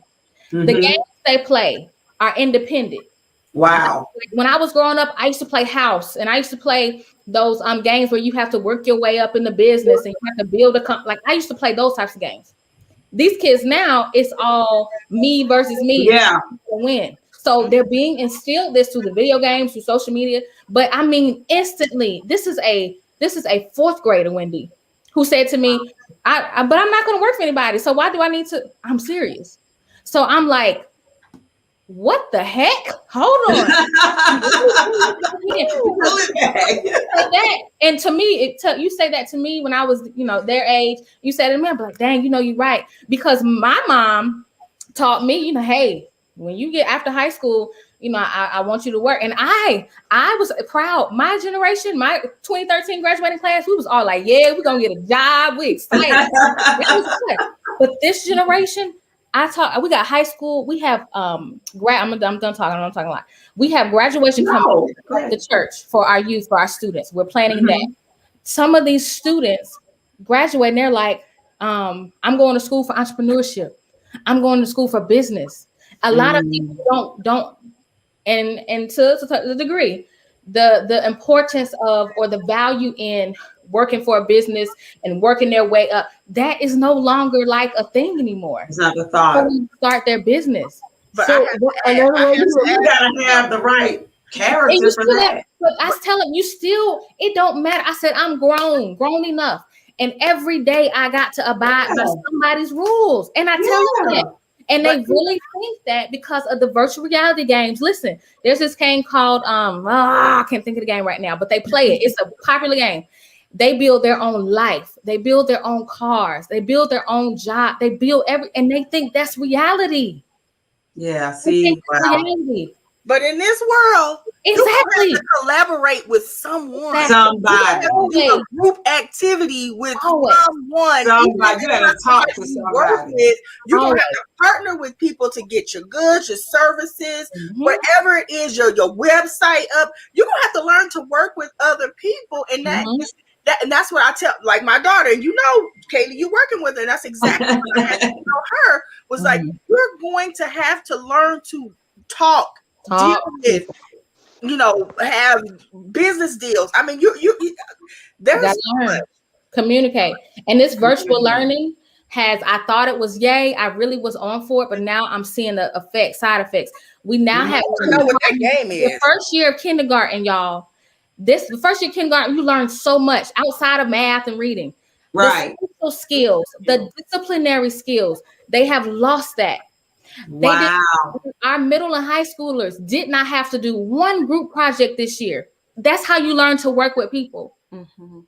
The games they play are independent. Wow. When I was growing up, I used to play house, and I used to play those games where you have to work your way up in the business and you have to build like I used to play those types of games. These kids now, it's all me versus me. Yeah. Win. So they're being instilled this through the video games, through social media. But I mean, instantly, this is a 4th grader, Wendy, who said to me, but I'm not going to work for anybody. So why do I need to? I'm serious. So I'm like, what the heck? Hold on. And to me, you say that to me when I was, their age. You said to me, I'm like, dang, you're right. Because my mom taught me, hey, when you get after high school, I want you to work. And I was proud. My generation, my 2013 graduating class, we was all like, yeah, we're going to get a job. We excited. But this generation, we got high school. We have I'm done talking. I'm talking a lot. We have graduation coming to the church for our youth, for our students. We're planning that. Some of these students graduate and they're like, I'm going to school for entrepreneurship. I'm going to school for business. A lot of people don't, and to the degree, the importance of, or the value in working for a business and working their way up, that is no longer like a thing anymore. It's not the thought. Start their business. But So you gotta have the right character for that. But I was telling you, it don't matter. I said, I'm grown enough. And every day I got to abide by somebody's rules. And I tell them that. And they really think that because of the virtual reality games. Listen, there's this game called, I can't think of the game right now, but they play it. It's a popular game. They build their own life. They build their own cars. They build their own job. They build and they think that's reality. Yeah, see, reality. But in this world, exactly, you have to collaborate with someone. Somebody. You do a group activity with someone. Somebody. You gotta talk to somebody. You're gonna have to partner with people to get your goods, your services, whatever it is, your website up. You're gonna have to learn to work with other people, and and that's what I tell, like my daughter, and Kaylee, you're working with her. And that's exactly what I had to tell her, was like, you're going to have to learn to talk. Deal with have business deals. I mean, you there's Gotta learn, communicate. And this virtual learning I thought it was yay. I really was on for it, but now I'm seeing the side effects. We now have to know what that game is. The first year of kindergarten, y'all. The first year of kindergarten, you learn so much outside of math and reading. Right. The social skills, the disciplinary skills, they have lost that. Wow. Our middle and high schoolers did not have to do one group project this year. That's how you learn to work with people. Mm-hmm.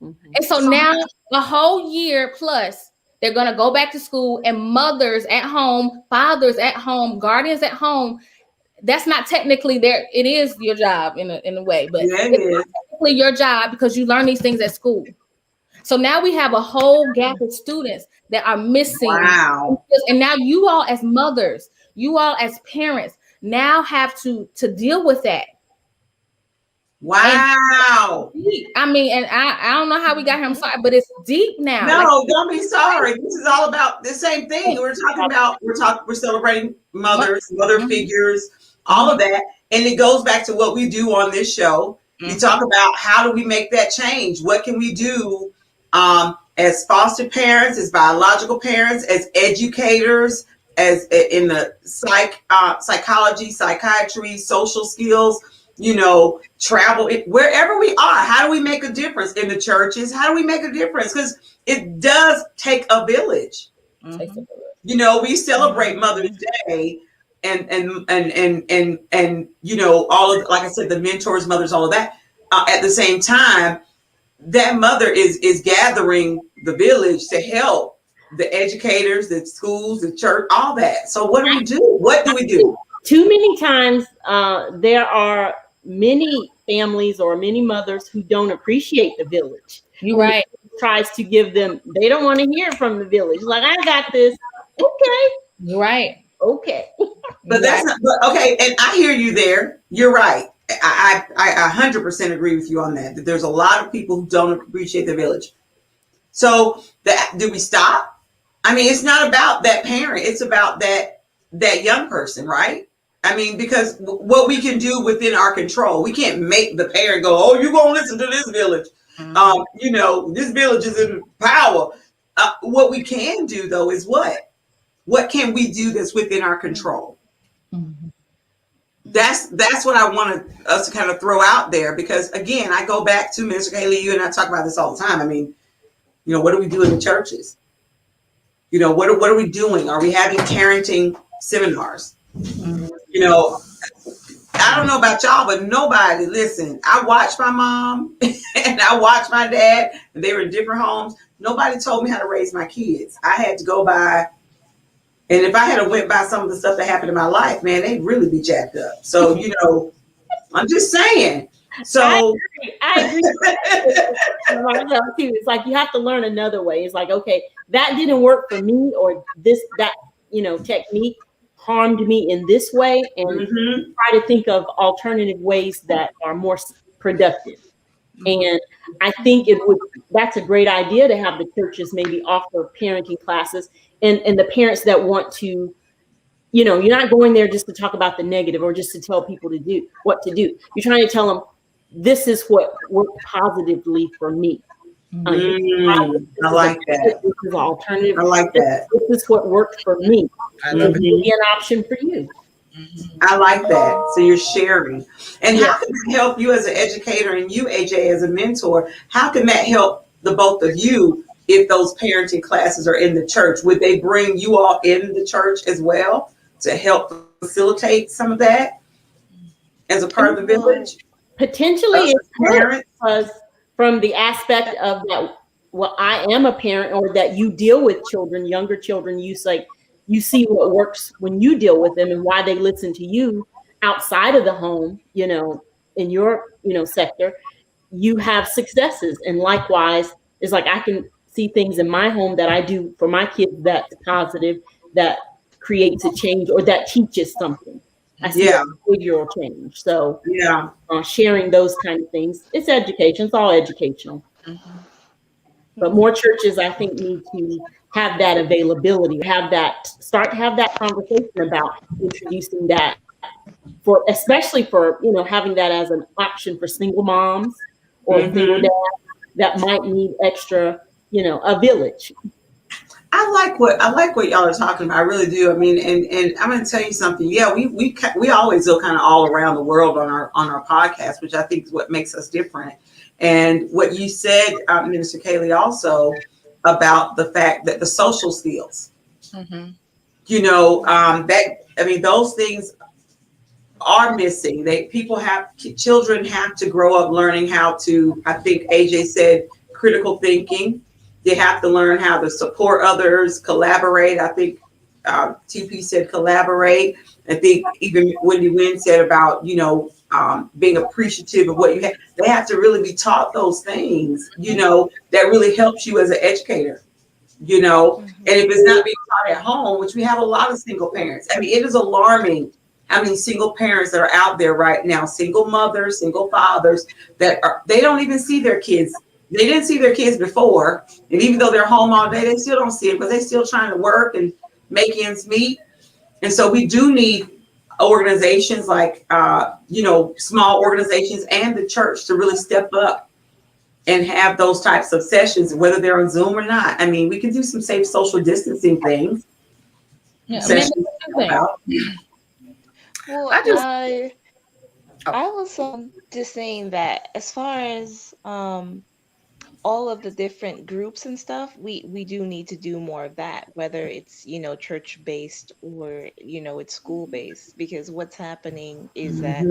Mm-hmm. And so now a whole year plus, they're going to go back to school, and mothers at home, fathers at home, guardians at home. That's not technically it is your job in a way, but it's not technically your job because you learn these things at school. So now we have a whole gap of students that are missing. Wow. And now you all as mothers, you all as parents now have to deal with that. Wow. I mean, and I don't know how we got here. I'm sorry, but it's deep now. No, don't be sorry. This is all about the same thing. We're celebrating mothers, mother figures, all of that. And it goes back to what we do on this show. We talk about how do we make that change? What can we do as foster parents, as biological parents, as educators, as in the psychology, psychiatry, social skills, travel, wherever we are. How do we make a difference in the churches? How do we make a difference? Because it does take a village. Mm-hmm. We celebrate Mother's Day and all of, like I said, the mentors, mothers, all of that. At the same time, that mother is gathering the village to help the educators, the schools, the church, all that. So what do we do? What do we do? Too many times there are many families or many mothers who don't appreciate the village. You're right. Tries to give them, they don't want to hear from the village. Like, I got this. Okay. You're right. Okay. But that's not, okay. And I hear you there. You're right. I 100% agree with you on that there's a lot of people who don't appreciate the village. So do we stop? I mean, it's not about that parent. It's about that young person, right? I mean, because what we can do within our control, we can't make the parent go, oh, you're going to listen to this village. Mm-hmm. This village is in power. What we can do, though, is what? What can we do that's within our control? Mm-hmm. That's what I wanted us to kind of throw out there, because, again, I go back to Minister Kaylee, you and I talk about this all the time. I mean, what do we do in the churches? What are we doing? Are we having parenting seminars? Mm-hmm. I don't know about y'all, but nobody, listen, I watched my mom and I watched my dad, and they were in different homes. Nobody told me how to raise my kids. I had to go by. And if I had went by some of the stuff that happened in my life, man, they'd really be jacked up. So, I'm just saying. So I agree. It's like you have to learn another way. It's like, okay, that didn't work for me, or that technique harmed me in this way, and try to think of alternative ways that are more productive. And I think that's a great idea to have the churches maybe offer parenting classes, and the parents that want to, you're not going there just to talk about the negative or just to tell people what to do. You're trying to tell them, this is what worked positively for me. I like that. This is alternative. I like that. This is what worked for me. I love it. Be an option for you. I like that. So you're sharing. And how can that help you as an educator, and you, AJ, as a mentor? How can that help the both of you if those parenting classes are in the church? Would they bring you all in the church as well to help facilitate some of that as a part of the village? Potentially, it's parents, because from the aspect of that, well, I am a parent, or that you deal with children, younger children, you see what works when you deal with them and why they listen to you outside of the home, in your, sector, you have successes. And likewise, it's like, I can see things in my home that I do for my kids that's positive, that creates a change, or that teaches something. I see a behavioral change. So sharing those kind of things, it's education. It's all educational. Mm-hmm. But more churches, I think, need to have that availability, start to have that conversation about introducing that for, especially for, you know, having that as an option for single moms or single dads that might need extra, you know, a village. I like what y'all are talking about. I really do. I mean, and I'm going to tell you something. Yeah, we always go kind of all around the world on our podcast, which I think is what makes us different. And what you said, Minister Kaylee, also about the fact that the social skills, you know, that I mean, those things are missing. Children have to grow up learning how to. I think AJ said critical thinking. They have to learn how to support others, collaborate. I think TP said collaborate. I think even Wendy Wynn said about, you know, being appreciative of what you have. They have to really be taught those things, you know, that really helps you as an educator, you know. And if it's not being taught at home, which we have a lot of single parents. I mean, it is alarming how many single parents that are out there right now, single mothers, single fathers, they don't even see their kids. They didn't see their kids before, and even though they're home all day, they still don't see it, but they're still trying to work and make ends meet. And so we do need organizations like, you know, small organizations and the church to really step up and have those types of sessions, whether they're on Zoom or not. I mean, we can do some safe social distancing things. Yeah, Sessions about. Well, I was just saying that as far as all of the different groups and stuff, we do need to do more of that, whether it's, you know, church based or, you know, it's school based, because what's happening is that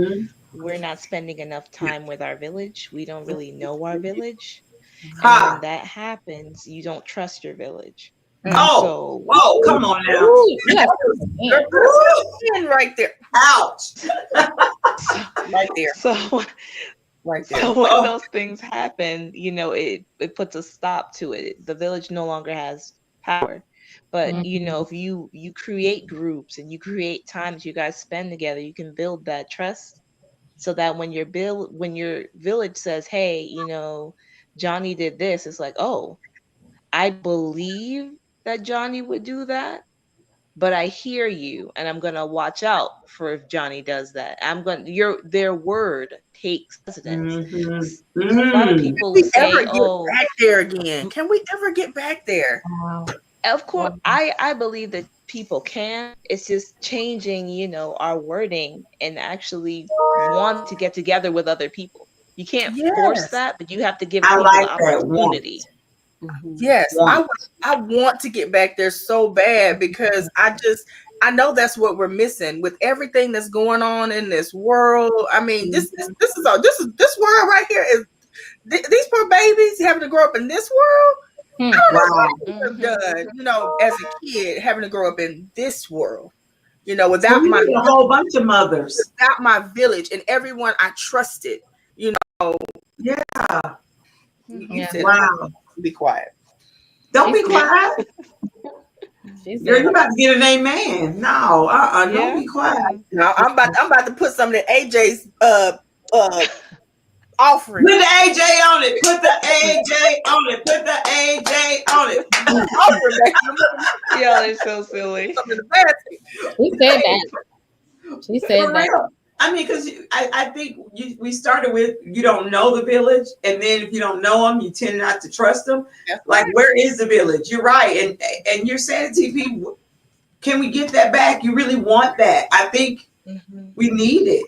we're not spending enough time with our village. We don't really know our village. And when that happens, you don't trust your village. Oh, whoa, come on now. Right there. Ouch. Right there. So right there. So when those things happen, you know, it puts a stop to it. The village no longer has power. But you know, if you create groups and you create times you guys spend together, you can build that trust, so that when your village says, hey, you know, Johnny did this, it's like, oh, I believe that Johnny would do that, but I hear you and I'm gonna watch out for if Johnny does that. Their word takes precedence. A lot of people say, oh, back there again. Can we ever get back there? Of course, I believe that people can. It's just changing, you know, our wording and actually want to get together with other people. You can't force that, but you have to give people the opportunity. Yes, I want to get back there so bad, because I know that's what we're missing with everything that's going on in this world. I mean, this world right here is these poor babies having to grow up in this world. I don't know what I would have done, you know, as a kid, having to grow up in this world, you know, without a whole bunch of mothers, without my village and everyone I trusted, you know. Yeah. You said, wow. Be quiet. Don't be quiet. You're about to get an amen. No, don't be quiet. No, I'm about to put some of AJ's offering. Put the AJ on it. Put the AJ on it. Put the AJ on it. Y'all are so silly. She said that. She said that. I mean, because I think we started with, you don't know the village, and then if you don't know them, you tend not to trust them. Like, where is the village? You're right, and you're saying, TP, can we get that back? You really want that? I think we need it,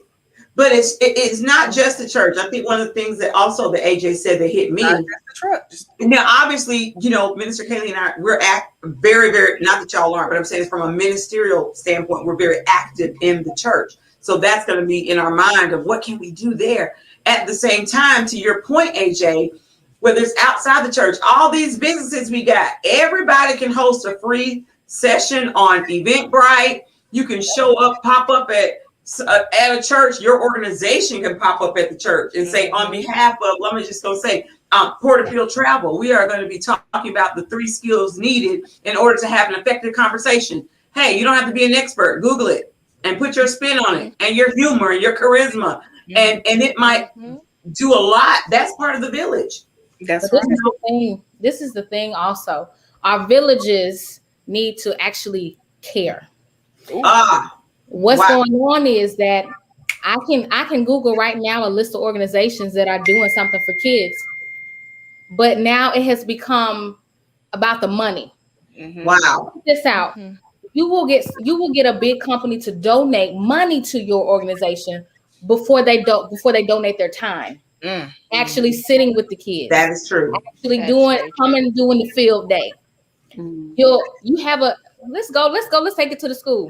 but it's not just the church. I think one of the things that also the AJ said that hit me. Now, obviously, you know, Minister Kaylee and I, we're very, very, not that y'all aren't, but I'm saying from a ministerial standpoint, we're very active in the church. So that's going to be in our mind of what can we do there. At the same time, to your point, AJ, whether it's outside the church, all these businesses we got, everybody can host a free session on Eventbrite. You can show up, pop up at a church. Your organization can pop up at the church and say, on behalf of, let me just go say, Porterfield Travel, we are going to be talking about the 3 skills needed in order to have an effective conversation. Hey, you don't have to be an expert. Google it and put your spin on it, and your humor and your charisma, and it might do a lot. That's part of the village. That's right. This is the thing also. Our villages need to actually care. What's Wow. going on is that I can Google right now a list of organizations that are doing something for kids, but now it has become about the money. Wow. Check this out. Mhm. You will get a big company to donate money to your organization before they donate their time. Actually sitting with the kids. That is true. Actually That's doing very coming doing the field day. Mm. You have a let's take it to the school.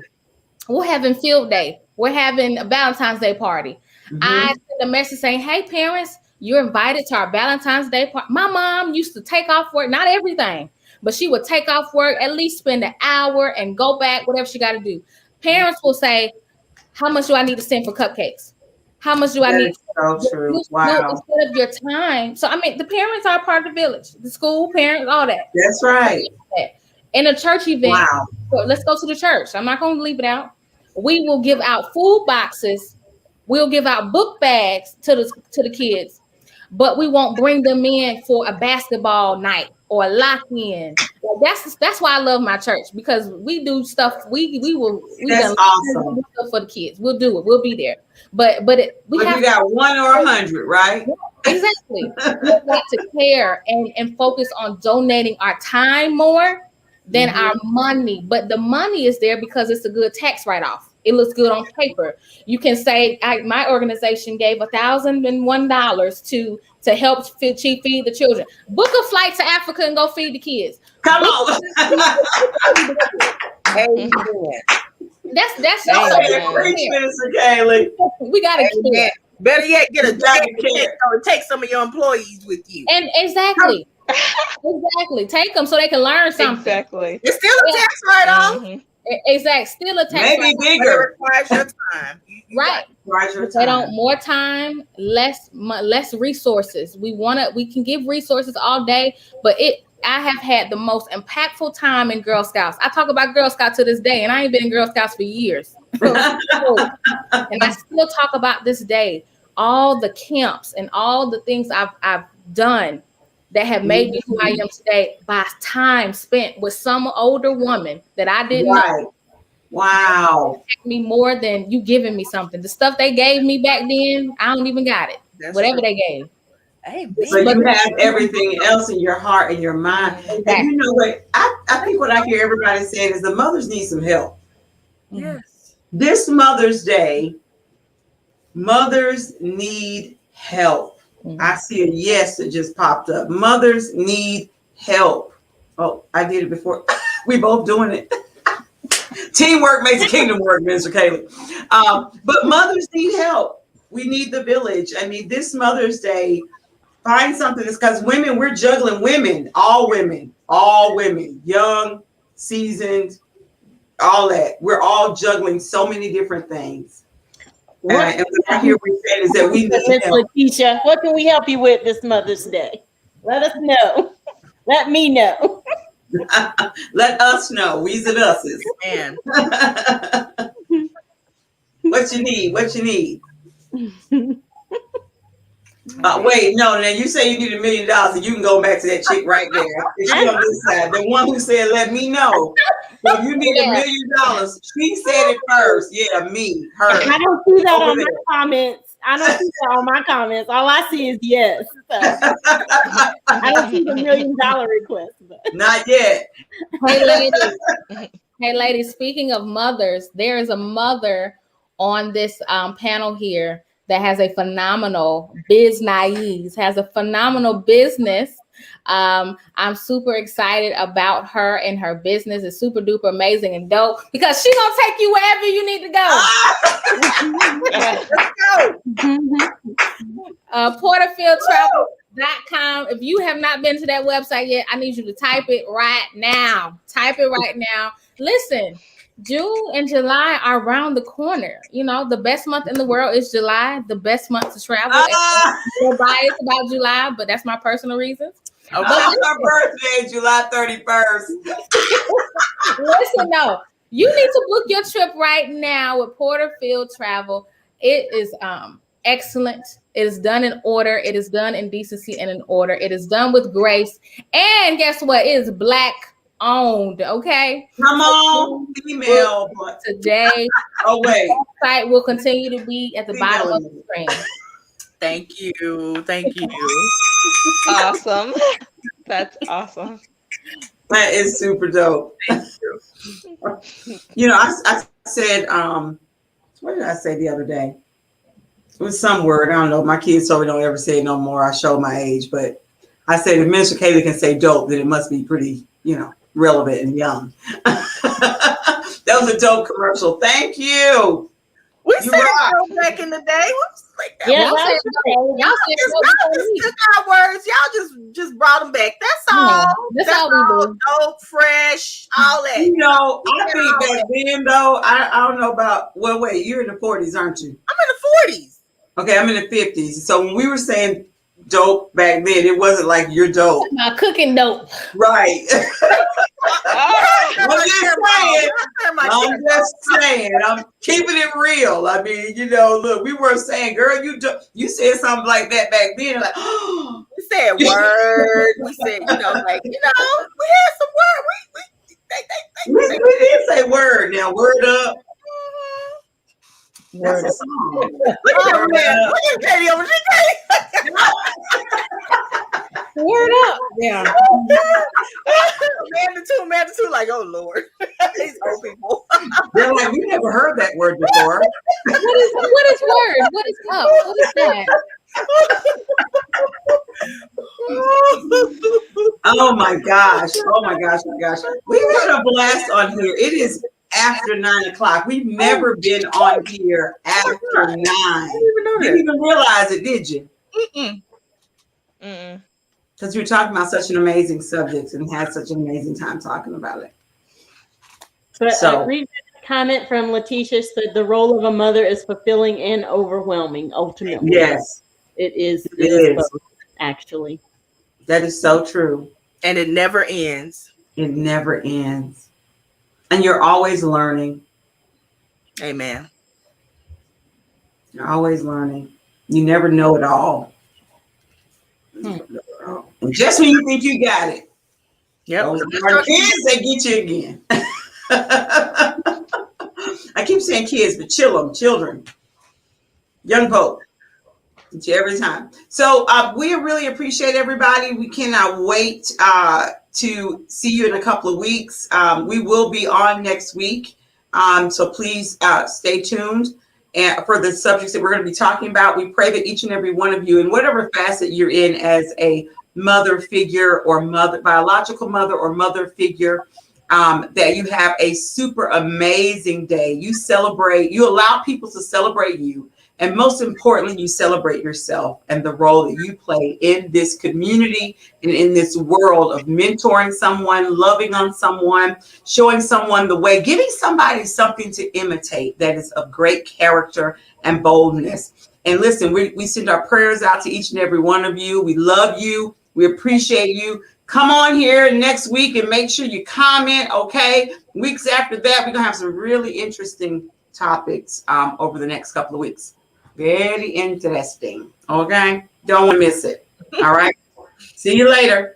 We're having field day. We're having a Valentine's Day party. I send a message saying, hey parents, you're invited to our Valentine's Day party. My mom used to take off work, not everything, but she would take off work, at least spend an hour and go back, whatever she got to do. Parents will say, how much do I need to send for cupcakes? How much do I That need? is so true. You Wow. instead of your time. So I mean, the parents are part of the village, the school parents, all that. That's right. In a church event, Wow. let's go to the church. I'm not going to leave it out. We will give out food boxes. We'll give out book bags to the kids, but we won't bring them in for a basketball night or a lock-in. Well, that's why I love my church, because we do stuff. We That's awesome. do stuff for the kids. We'll do it. We'll be there. But you got 1 or 100, right? Exactly. We've got to care and focus on donating our time more than our money. But the money is there because it's a good tax write-off. It looks good on paper. You can say, my organization gave $1,001 to help feed the children. Book a flight to Africa and go feed the kids. Come on. That's Preach, Minister Kaylee. we gotta care. Better yet, get a Gotta jacket care. or take some of your employees with you. And exactly. Take them so they can learn something. Exactly. It's still a tax write-off. Mhm. Exactly. Still a tax Maybe write-off. But it bigger. requires your time. Right. Requires your They don't time. more time, less resources. We can give resources all day, but I have had the most impactful time in Girl Scouts. I talk about Girl Scouts to this day, and I ain't been in Girl Scouts for years. And I still talk about this day, all the camps and all the things I've done that have made me who I am today by time spent with some older woman that I didn't know. Wow. Me more than you giving me something. The stuff they gave me back then, I don't even got it. That's Whatever true. they gave. So you have everything else in your heart and your mind. Exactly. And you know what? I think what I hear everybody saying is the mothers need some help. Yes. This Mother's Day, mothers need help. I see a yes that just popped up. Mothers need help. Oh, I did it before. We both doing it. Teamwork makes the kingdom work, Mr. Kaylee. But mothers need help. We need the village. I mean, this Mother's Day, find something. It's because women, we're juggling all women, young, seasoned, all that. We're all juggling so many different things. And what I hear we saying is that we need Miss help. Letitia, what can we help you with this Mother's Day? Let us know. Let me know. Let us know. We's and us's. Man. What you need? What you need? Wait, no. Now you say you need $1 million, and you can go back to that chick right there. She on this side, the one who said, "Let me know." So if you need $1 million, she said it first. Yeah, me, her. I don't see that Over on my there. comments. I don't see that on my comments. All I see is yes. So, I don't see the $1 million request. But. Not yet. Hey ladies, speaking of mothers, there is a mother on this panel here that has a phenomenal business. I'm super excited about her and her business. Is super duper amazing and dope because she's gonna take you wherever you need to go. Porterfieldtravel.com. If you have not been to that website yet, I need you to type it right now. Listen, June and July are around the corner. You know, the best month in the world is July, the best month to travel. I'm biased about July, but that's my personal reasons. Okay. Her birthday, July 31st. Listen, no, you need to book your trip right now with Porterfield Travel. It is excellent. It is done in order. It is done in decency and in order. It is done with grace. And guess what? It is Black owned. Okay. Come on, female. But Today, oh wait, site will continue to be at the bottom of the female. screen. Thank you. Thank you. Awesome. That's awesome. That is super dope. You know, I said, what did I say the other day? It was some word. I don't know. My kids told me don't ever say it no more. I showed my age, but I said if Minister Kaylee can say dope, then it must be pretty, relevant and young. That was a dope commercial. Thank you. We You said rock. dope back in the day. We was like that. Yeah, Y'all that said was dope. great. Y'all said dope before me. Took our words. Y'all just brought them back. That's all. Yeah, that's all we do. Dope, fresh, all that. I think back then, though, I don't know about, well, wait, you're in the 40s, aren't you? I'm in the 40s. Okay, I'm in the 50s. So when we were saying dope back then, it wasn't like you're dope. My cooking dope. Right. Oh, I'm just saying, I'm keeping it real. I mean, look, we weren't saying, girl, you said something like that back then. Like, oh. We said word. We said, we had some word. We did say word. Now, word up. That's a song. Look at man. Look at Katie over there. Word up. Yeah. Man the two, like, oh Lord. These old people. They're like, we never heard that word before. What is word? What is up? What is that? Oh my gosh. Oh my gosh. Oh my gosh. We've had a blast on here. It is after 9 o'clock. We've never been on here after 9. You didn't even realize it, did you? Because we were talking about such an amazing subject and had such an amazing time talking about it. But So, read a comment from Letitia said the role of a mother is fulfilling and overwhelming. Ultimately, yes, it is. It is. Both, actually. That is so true. And it never ends. It never ends. And you're always learning. Amen. You're always learning. You never know it all. And just when you think you got it, Yep. those are kids that get you again. I keep saying kids, but children, young folk, get you every time. So we really appreciate everybody. We cannot wait to see you in a couple of weeks. We will be on next week. So please stay tuned. And for the subjects that we're going to be talking about, we pray that each and every one of you, in whatever facet you're in as a mother figure or biological mother or mother figure, that you have a super amazing day. You allow people to celebrate you. And most importantly, you celebrate yourself and the role that you play in this community and in this world of mentoring someone, loving on someone, showing someone the way, giving somebody something to imitate that is of great character and boldness. And listen, we send our prayers out to each and every one of you. We love you. We appreciate you. Come on here next week and make sure you comment, okay? Weeks after that, we're going to have some really interesting topics over the next couple of weeks. Very interesting. Okay. Don't want to miss it. All right. See you later.